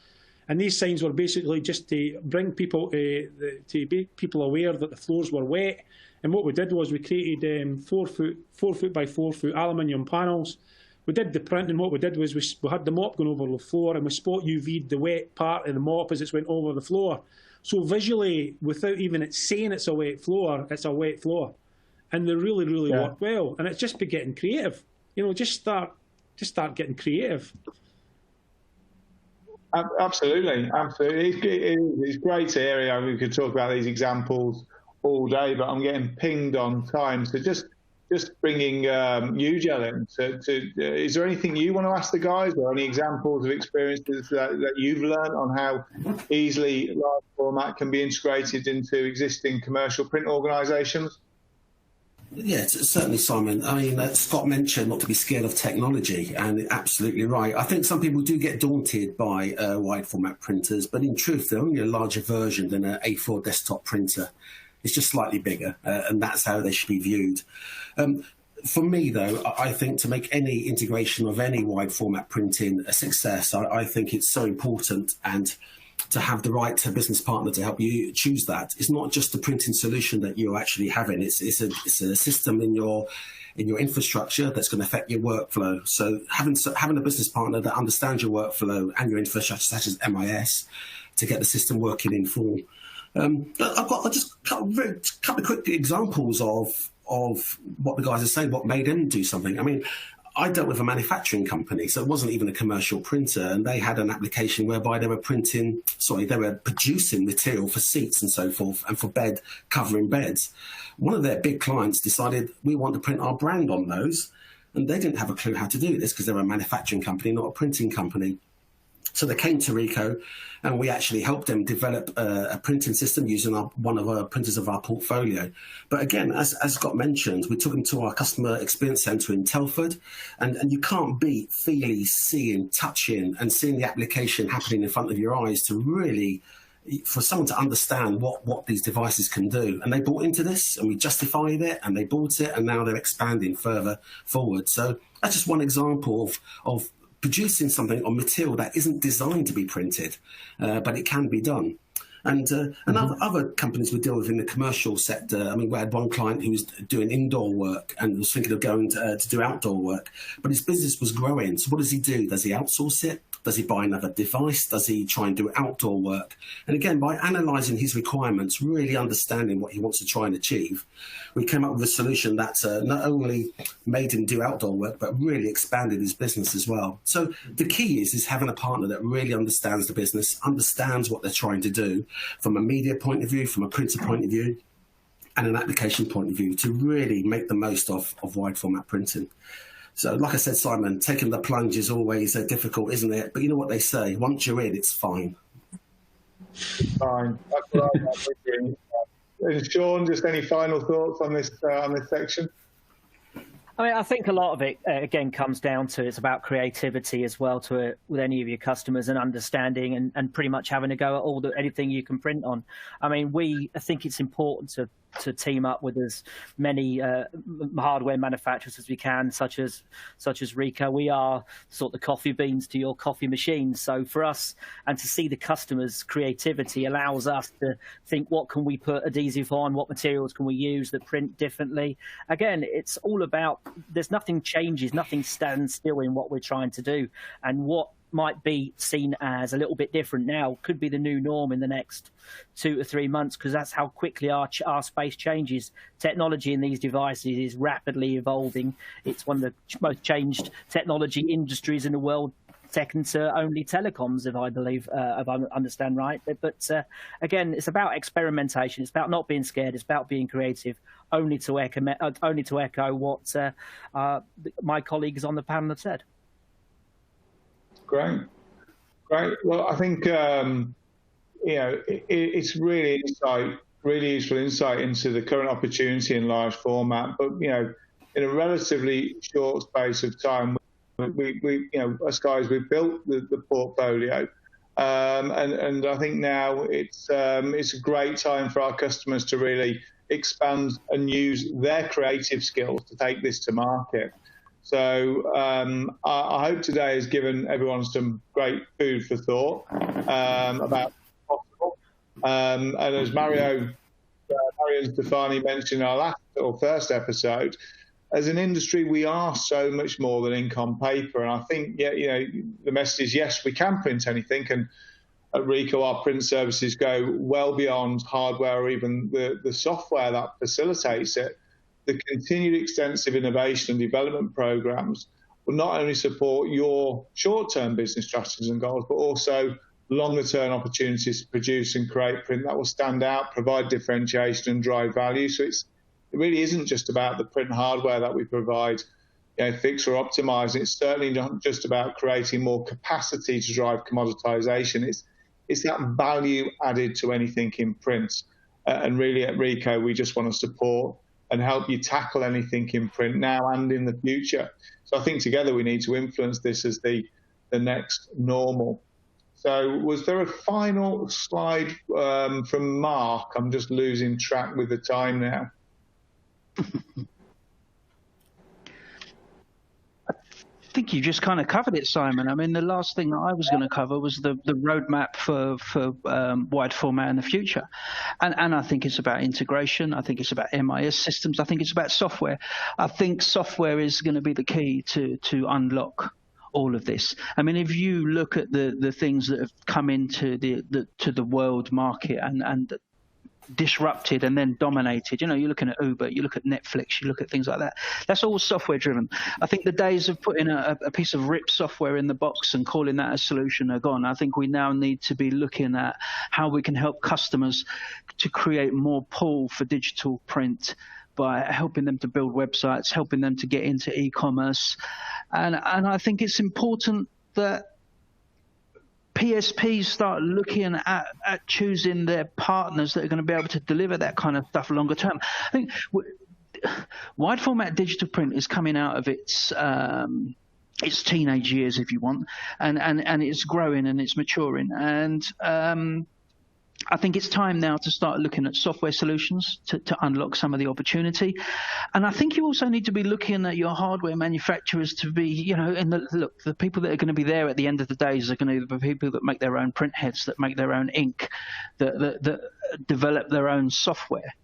and these signs were basically just to bring people to be people aware that the floors were wet. And what we did was we created 4 foot by 4 foot aluminium panels. We did the print, and what we did was we had the mop going over the floor, and we spot UV'd the wet part of the mop as it went over the floor. So visually, without even it saying it's a wet floor, it's a wet floor. And they really, really work well. And it's just be getting creative. Just start getting creative. Absolutely. It's great to hear. We could talk about these examples all day, but I'm getting pinged on time. So just bringing you, Jellen, is there anything you want to ask the guys, or any examples of experiences that you've learned on how easily large format can be integrated into existing commercial print organisations? Yeah, certainly, Simon. I mean, Scott mentioned not to be scared of technology, and absolutely right. I think some people do get daunted by wide format printers, but in truth, they're only a larger version than an A4 desktop printer. It's just slightly bigger, and that's how they should be viewed. For me, though, I think to make any integration of any wide format printing a success, I think it's so important, and to have the right business partner to help you choose that. It's not just the printing solution that you're actually having. It's a system in your infrastructure that's going to affect your workflow. So having a business partner that understands your workflow and your infrastructure, such as MIS, to get the system working in full. I've got just a couple of quick examples of what the guys are saying, what made them do something. I mean, I dealt with a manufacturing company, so it wasn't even a commercial printer, and they had an application whereby they were producing material for seats and so forth, and for covering beds. One of their big clients decided, we want to print our brand on those, and they didn't have a clue how to do this because they're a manufacturing company, not a printing company. So they came to Ricoh, and we actually helped them develop a printing system using one of our printers of our portfolio. But again, as Scott mentioned, we took them to our customer experience centre in Telford, and you can't beat feeling, seeing, touching, and seeing the application happening in front of your eyes to really, for someone to understand what these devices can do. And they bought into this, and we justified it, and they bought it, and now they're expanding further forward. So that's just one example of producing something on material that isn't designed to be printed, but it can be done. And other companies we deal with in the commercial sector, I mean, we had one client who was doing indoor work and was thinking of going to do outdoor work, but his business was growing. So what does he do? Does he outsource it? Does he buy another device? Does he try and do outdoor work? And again, by analysing his requirements, really understanding what he wants to try and achieve, we came up with a solution that not only made him do outdoor work, but really expanded his business as well. So the key is having a partner that really understands the business, understands what they're trying to do from a media point of view, from a printer point of view, and an application point of view to really make the most of wide format printing. So like I said, Simon, taking the plunge is always difficult, isn't it? But you know what they say, once you're in, it's fine. Fine. That's what I'm thinking. And Sean, just any final thoughts on this section? I mean, I think a lot of it, again, comes down to it's about creativity as well with any of your customers and understanding and pretty much having a go at anything you can print on. I mean, I think it's important to team up with as many hardware manufacturers as we can, such as Ricoh. We are sort of the coffee beans to your coffee machines. So for us, and to see the customers' creativity allows us to think, what can we put adhesive on? What materials can we use that print differently? Again, it's all about, there's nothing changes, nothing stands still in what we're trying to do. And what might be seen as a little bit different now could be the new norm in the next 2 to 3 months, because that's how quickly our space changes. Technology in these devices is rapidly evolving. It's one of the most changed technology industries in the world, second to only telecoms, if I understand right. But again, it's about experimentation. It's about not being scared. It's about being creative. Only to echo what my colleagues on the panel have said. Great. Well, I think it's really useful insight into the current opportunity in large format. But in a relatively short space of time, we us guys, we've built the portfolio, and I think now it's a great time for our customers to really expand and use their creative skills to take this to market. So I hope today has given everyone some great food for thought about what's possible. And as Mario and Stefani mentioned in our first episode, as an industry, we are so much more than ink on paper. And I think, the message is, yes, we can print anything. And at Ricoh, our print services go well beyond hardware or even the software that facilitates it. The continued extensive innovation and development programs will not only support your short-term business strategies and goals, but also longer-term opportunities to produce and create print that will stand out, provide differentiation and drive value. So it really isn't just about the print hardware that we provide, fix or optimize. It's certainly not just about creating more capacity to drive commoditization. It's that value added to anything in print. And really at Ricoh, we just want to support and help you tackle anything in print now and in the future. So I think together we need to influence this as the next normal. So was there a final slide from Mark? I'm just losing track with the time now. I think you just kind of covered it, Simon. I mean, the last thing that I was going to cover was the roadmap for wide format in the future. And I think it's about integration. I think it's about MIS systems. I think it's about software. I think software is going to be the key to unlock all of this. I mean, if you look at the things that have come into the world market and disrupted and then dominated, you're looking at Uber, you look at Netflix, you look at things like that. That's all software driven. I think the days of putting a piece of RIP software in the box and calling that a solution are gone. I think we now need to be looking at how we can help customers to create more pull for digital print by helping them to build websites, helping them to get into e-commerce. And I think it's important that PSPs start looking at choosing their partners that are going to be able to deliver that kind of stuff longer term. I think wide format digital print is coming out of its teenage years, if you want, and it's growing and it's maturing. And I think it's time now to start looking at software solutions to unlock some of the opportunity. And I think you also need to be looking at your hardware manufacturers to be, the people that are going to be there at the end of the days are going to be people that make their own print heads, that make their own ink, that develop their own software.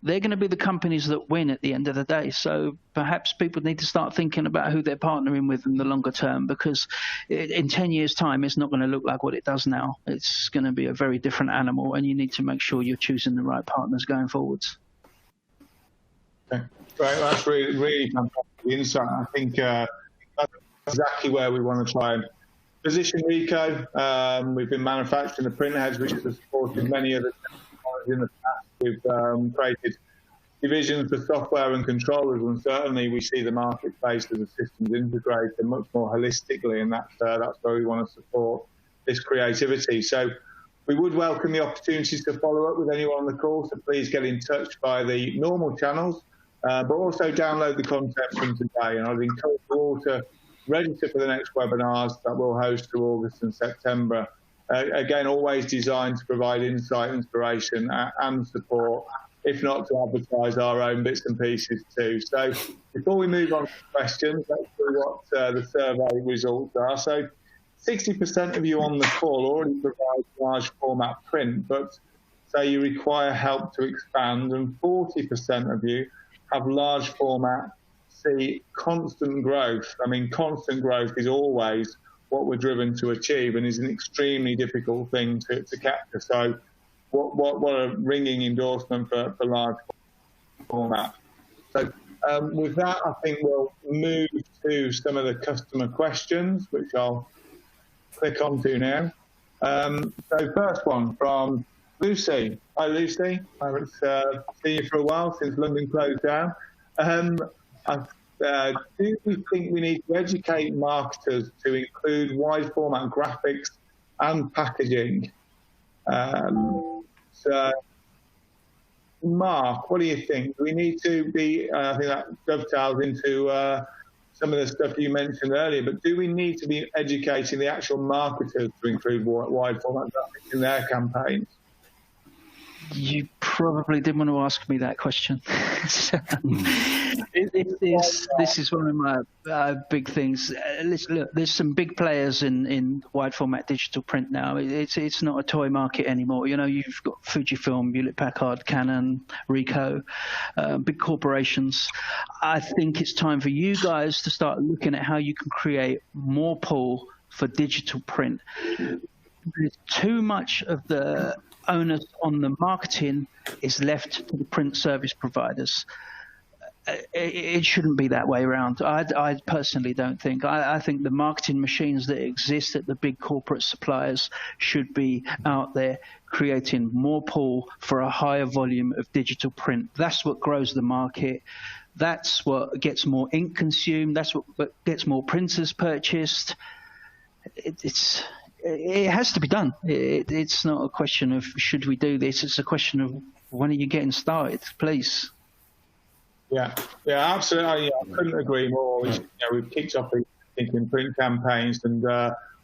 They're going to be the companies that win at the end of the day. So perhaps people need to start thinking about who they're partnering with in the longer term, because in 10 years' time, it's not going to look like what it does now. It's going to be a very different animal, and you need to make sure you're choosing the right partners going forwards. Okay. Right, that's really fantastic insight. I think that's exactly where we want to try and position Rico. We've been manufacturing the print heads, which has supported many of the technologies in the past. We've created divisions for software and controllers, and certainly we see the marketplace as a systems integrator much more holistically, and that's where we want to support this creativity. So we would welcome the opportunities to follow up with anyone on the call, so please get in touch by the normal channels, but also download the content from today. And I'd encourage you all to register for the next webinars that we'll host through August and September. Again, always designed to provide insight, inspiration, and support, if not to advertise our own bits and pieces too. So before we move on to questions, let's see what the survey results are. So 60% of you on the call already provide large format print, but say you require help to expand, and 40% of you have large format, see constant growth. I mean, constant growth is always what we're driven to achieve, and is an extremely difficult thing to capture. So what a ringing endorsement for large format. So with that, I think we'll move to some of the customer questions, which I'll click onto now. So first one from Lucy. Hi, Lucy. I haven't seen you for a while since London closed down. Do we think we need to educate marketers to include wide format graphics and packaging? So, Mark, what do you think? Do we need to be, I think that dovetails into some of the stuff you mentioned earlier, but do we need to be educating the actual marketers to include wide format graphics in their campaigns? You probably didn't want to ask me that question. This is one of my big things. Look, there's some big players in wide format digital print now. It's not a toy market anymore. You've got Fujifilm, Hewlett-Packard, Canon, Ricoh, big corporations. I think it's time for you guys to start looking at how you can create more pull for digital print. There's too much of the onus on the marketing is left to the print service providers. It shouldn't be that way around. I personally don't think. I think the marketing machines that exist at the big corporate suppliers should be out there creating more pull for a higher volume of digital print. That's what grows the market. That's what gets more ink consumed. That's what gets more printers purchased. It has to be done. It's not a question of should we do this. It's a question of when are you getting started, please. Yeah, absolutely. I couldn't agree more. We've kicked off thinking print campaigns, and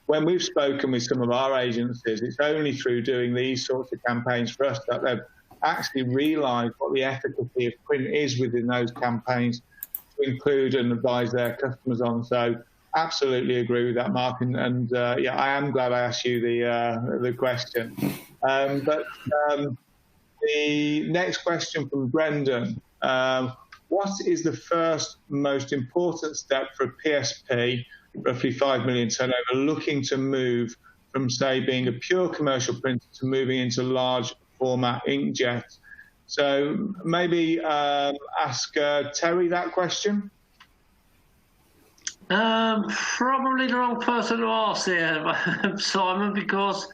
when we've spoken with some of our agencies, it's only through doing these sorts of campaigns for us that they've actually realised what the efficacy of print is within those campaigns to include and advise their customers on. So absolutely agree with that, Mark, and I am glad I asked you the question. But the next question from Brendan. What is the first most important step for a PSP, roughly 5 million turnover, looking to move from, say, being a pure commercial printer to moving into large format inkjet? So maybe ask Terry that question. Probably the wrong person to ask there, Simon, because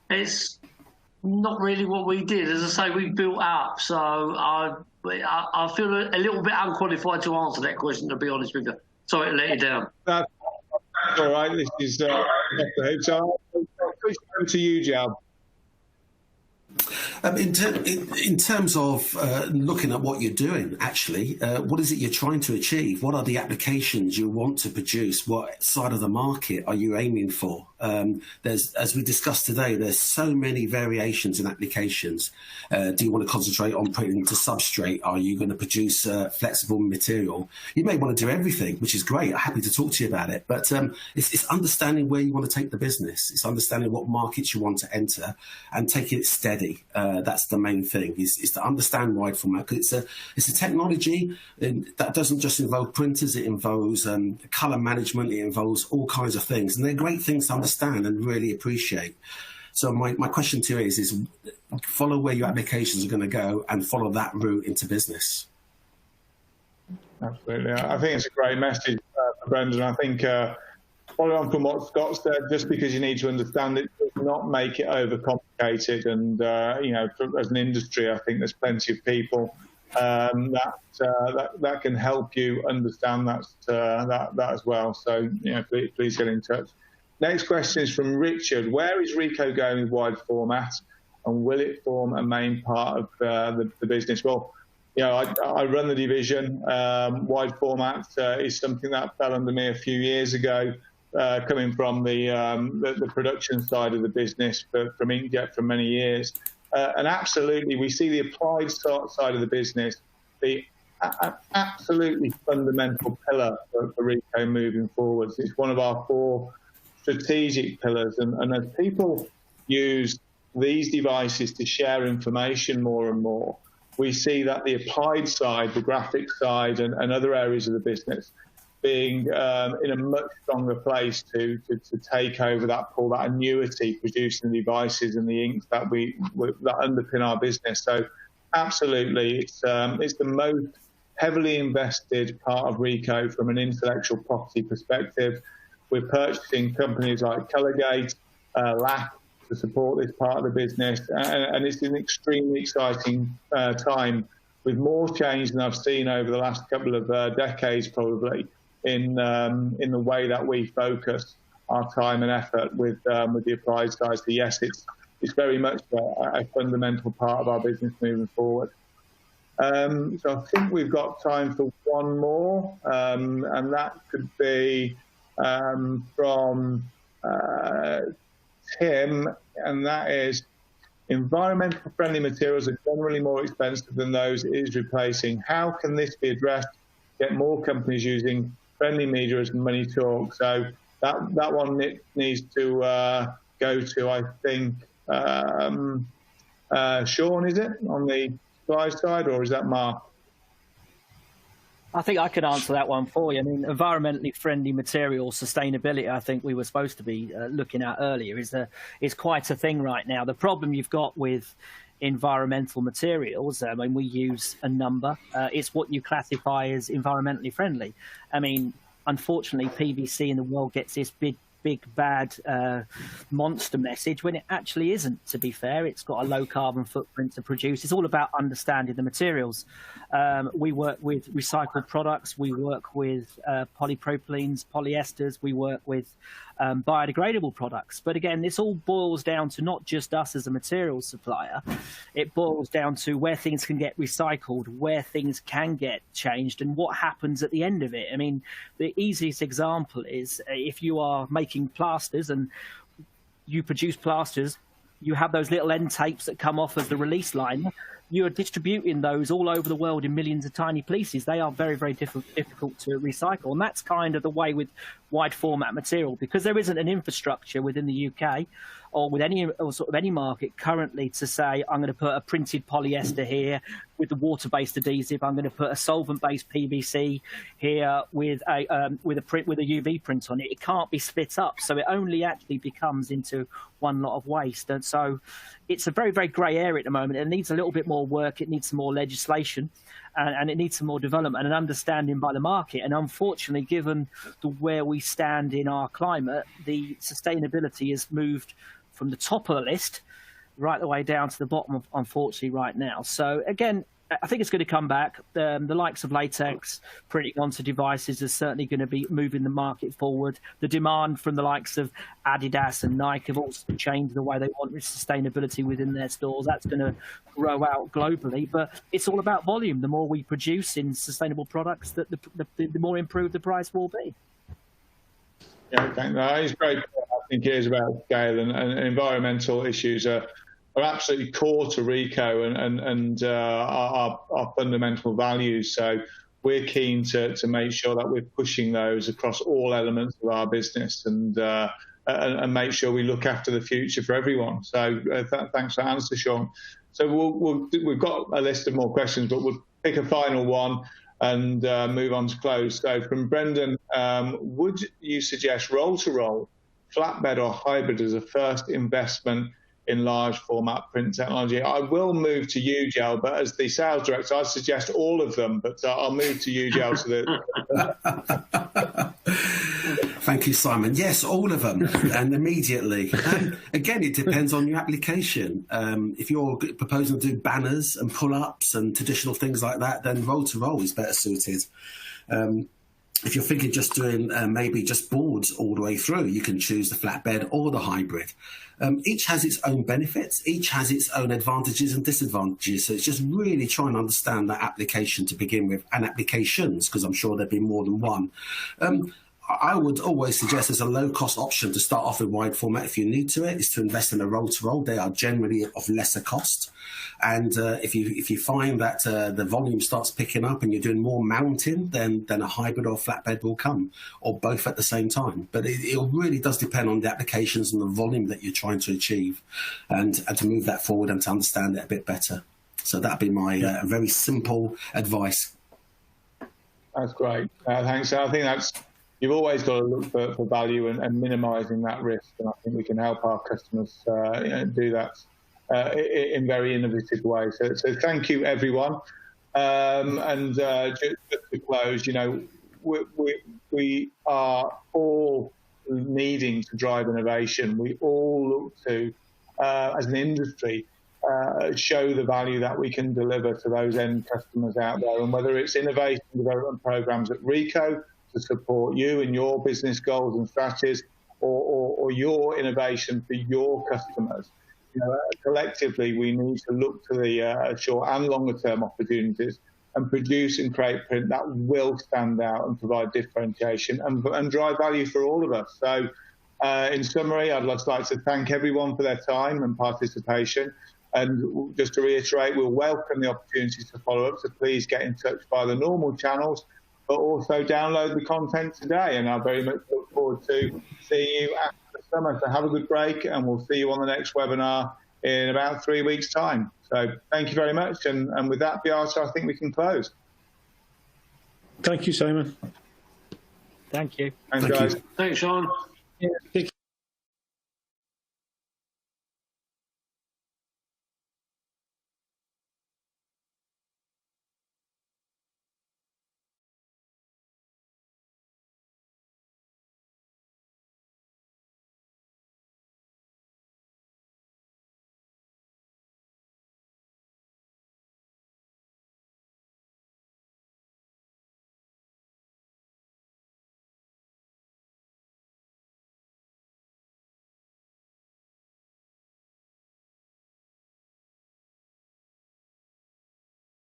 it's not really what we did. As I say, we built up, so I feel a little bit unqualified to answer that question, to be honest with you. Sorry to let you down. That's all right. This is so I appreciate to you, Jal. In terms of looking at what you're doing, actually, what is it you're trying to achieve? What are the applications you want to produce? What side of the market are you aiming for? As we discussed today, there's so many variations in applications. Do you want to concentrate on putting to substrate? Are you going to produce flexible material? You may want to do everything, which is great. I'm happy to talk to you about it. But it's understanding where you want to take the business. It's understanding what markets you want to enter and taking it steady. That's the main thing, is to understand wide format. Because it's a technology that doesn't just involve printers. It involves colour management. It involves all kinds of things. And they're great things to understand and really appreciate. So my question to you is follow where your applications are going to go and follow that route into business. Absolutely. I think it's a great message for Brendan. I think following on from what Scott said, just because you need to understand it does not make it overcomplicated. And, as an industry, I think there's plenty of people that can help you understand that as well. So, please get in touch. Next question is from Richard. Where is Rico going with wide format, and will it form a main part of the business? Well, I run the division. Wide format is something that fell under me a few years ago, coming from the production side of the business from inkjet for many years. And absolutely, we see the applied side of the business be an absolutely fundamental pillar for Rico moving forwards. It's one of our 4 strategic pillars, and as people use these devices to share information more and more, we see that the applied side, the graphic side, and other areas of the business being in a much stronger place to take over that annuity, producing the devices and the inks that underpin our business. So absolutely, it's the most heavily invested part of Rico from an intellectual property perspective. We're purchasing companies like Colorgate, LAC to support this part of the business, and it's an extremely exciting time, with more change than I've seen over the last couple of decades, probably, in the way that we focus our time and effort with the applied side. So yes, it's very much a fundamental part of our business moving forward. So I think we've got time for one more, and that could be from Tim, and that is, environmental friendly materials are generally more expensive than those it is replacing. How can this be addressed to get more companies using friendly media as money talks? So that one needs to go to, I think, Sean, is it, on the supply side, or is that Mark? I think I could answer that one for you. I mean, environmentally friendly materials, sustainability, I think we were supposed to be looking at earlier, is quite a thing right now. The problem you've got with environmental materials, I mean, we use a number. It's what you classify as environmentally friendly. I mean, unfortunately, PVC in the world gets this big, bad monster message when it actually isn't, to be fair. It's got a low carbon footprint to produce. It's all about understanding the materials. We work with recycled products. We work with polypropylenes, polyesters. We work with biodegradable products. But again, this all boils down to not just us as a materials supplier. It boils down to where things can get recycled, where things can get changed, and what happens at the end of it. I mean, the easiest example is if you are making plasters and you produce plasters, you have those little end tapes that come off as the release line. You are distributing those all over the world in millions of tiny pieces. They are very, very difficult to recycle. And that's kind of the way with wide format material, because there isn't an infrastructure within the UK or with any market currently to say, I'm going to put a printed polyester here with the water-based adhesive. I'm going to put a solvent-based PVC here with a UV print on it. It can't be split up, so it only actually becomes into one lot of waste. And so it's a very, very grey area at the moment. It needs a little bit more work. It needs some more legislation, and it needs some more development and understanding by the market. And unfortunately, given where we stand in our climate, the sustainability has moved from the top of the list right the way down to the bottom, unfortunately, right now. So again, I think it's going to come back. The likes of latex printing onto devices is certainly going to be moving the market forward. The demand from the likes of Adidas and Nike have also changed the way they want sustainability within their stores. That's going to grow out globally, but it's all about volume. The more we produce in sustainable products, the more improved the price will be. Yeah, thank you. It's great. I think it is about scale, and environmental issues are absolutely core to Rico and our fundamental values. So we're keen to make sure that we're pushing those across all elements of our business and make sure we look after the future for everyone. So thanks for the answer, Sean. So we've got a list of more questions, but we'll pick a final one and move on to close. So from Brendan, would you suggest roll-to-roll, flatbed or hybrid as a first investment in large format print technology? I will move to you, Jel, but as the sales director, I suggest all of them, but I'll move to you, Jel. Thank you, Simon. Yes, all of them, and immediately. Again, it depends on your application. If you're proposing to do banners and pull-ups and traditional things like that, then roll-to-roll is better suited. If you're thinking just doing maybe just boards all the way through, you can choose the flatbed or the hybrid. Each has its own benefits, each has its own advantages and disadvantages. So it's just really trying to understand that application to begin with, and applications, because I'm sure there'd be more than one. I would always suggest as a low-cost option to start off with wide format if you need to is to invest in a roll-to-roll. They are generally of lesser cost. And if you find that the volume starts picking up and you're doing more mounting, then a hybrid or flatbed will come, or both at the same time. But it really does depend on the applications and the volume that you're trying to achieve, and to move that forward and to understand it a bit better. So that'd be my very simple advice. That's great. Thanks. I think you've always got to look for value and minimising that risk, and I think we can help our customers do that in very innovative ways. So thank you, everyone. And just to close, we are all needing to drive innovation. We all look to, as an industry, show the value that we can deliver to those end customers out there, and whether it's innovation development programs at Rico to support you in your business goals and strategies, or your innovation for your customers. Collectively, we need to look to the short and longer term opportunities and produce and create print that will stand out and provide differentiation and drive value for all of us. So in summary, I'd just like to thank everyone for their time and participation. And just to reiterate, we'll welcome the opportunities to follow up, so please get in touch via the normal channels, but also download the content today. And I very much look forward to seeing you after the summer. So have a good break, and we'll see you on the next webinar in about 3 weeks' time. So thank you very much. And with that, Beata, I think we can close. Thank you, Simon. Thank you. Thanks, guys. Thanks, Sean. Yeah,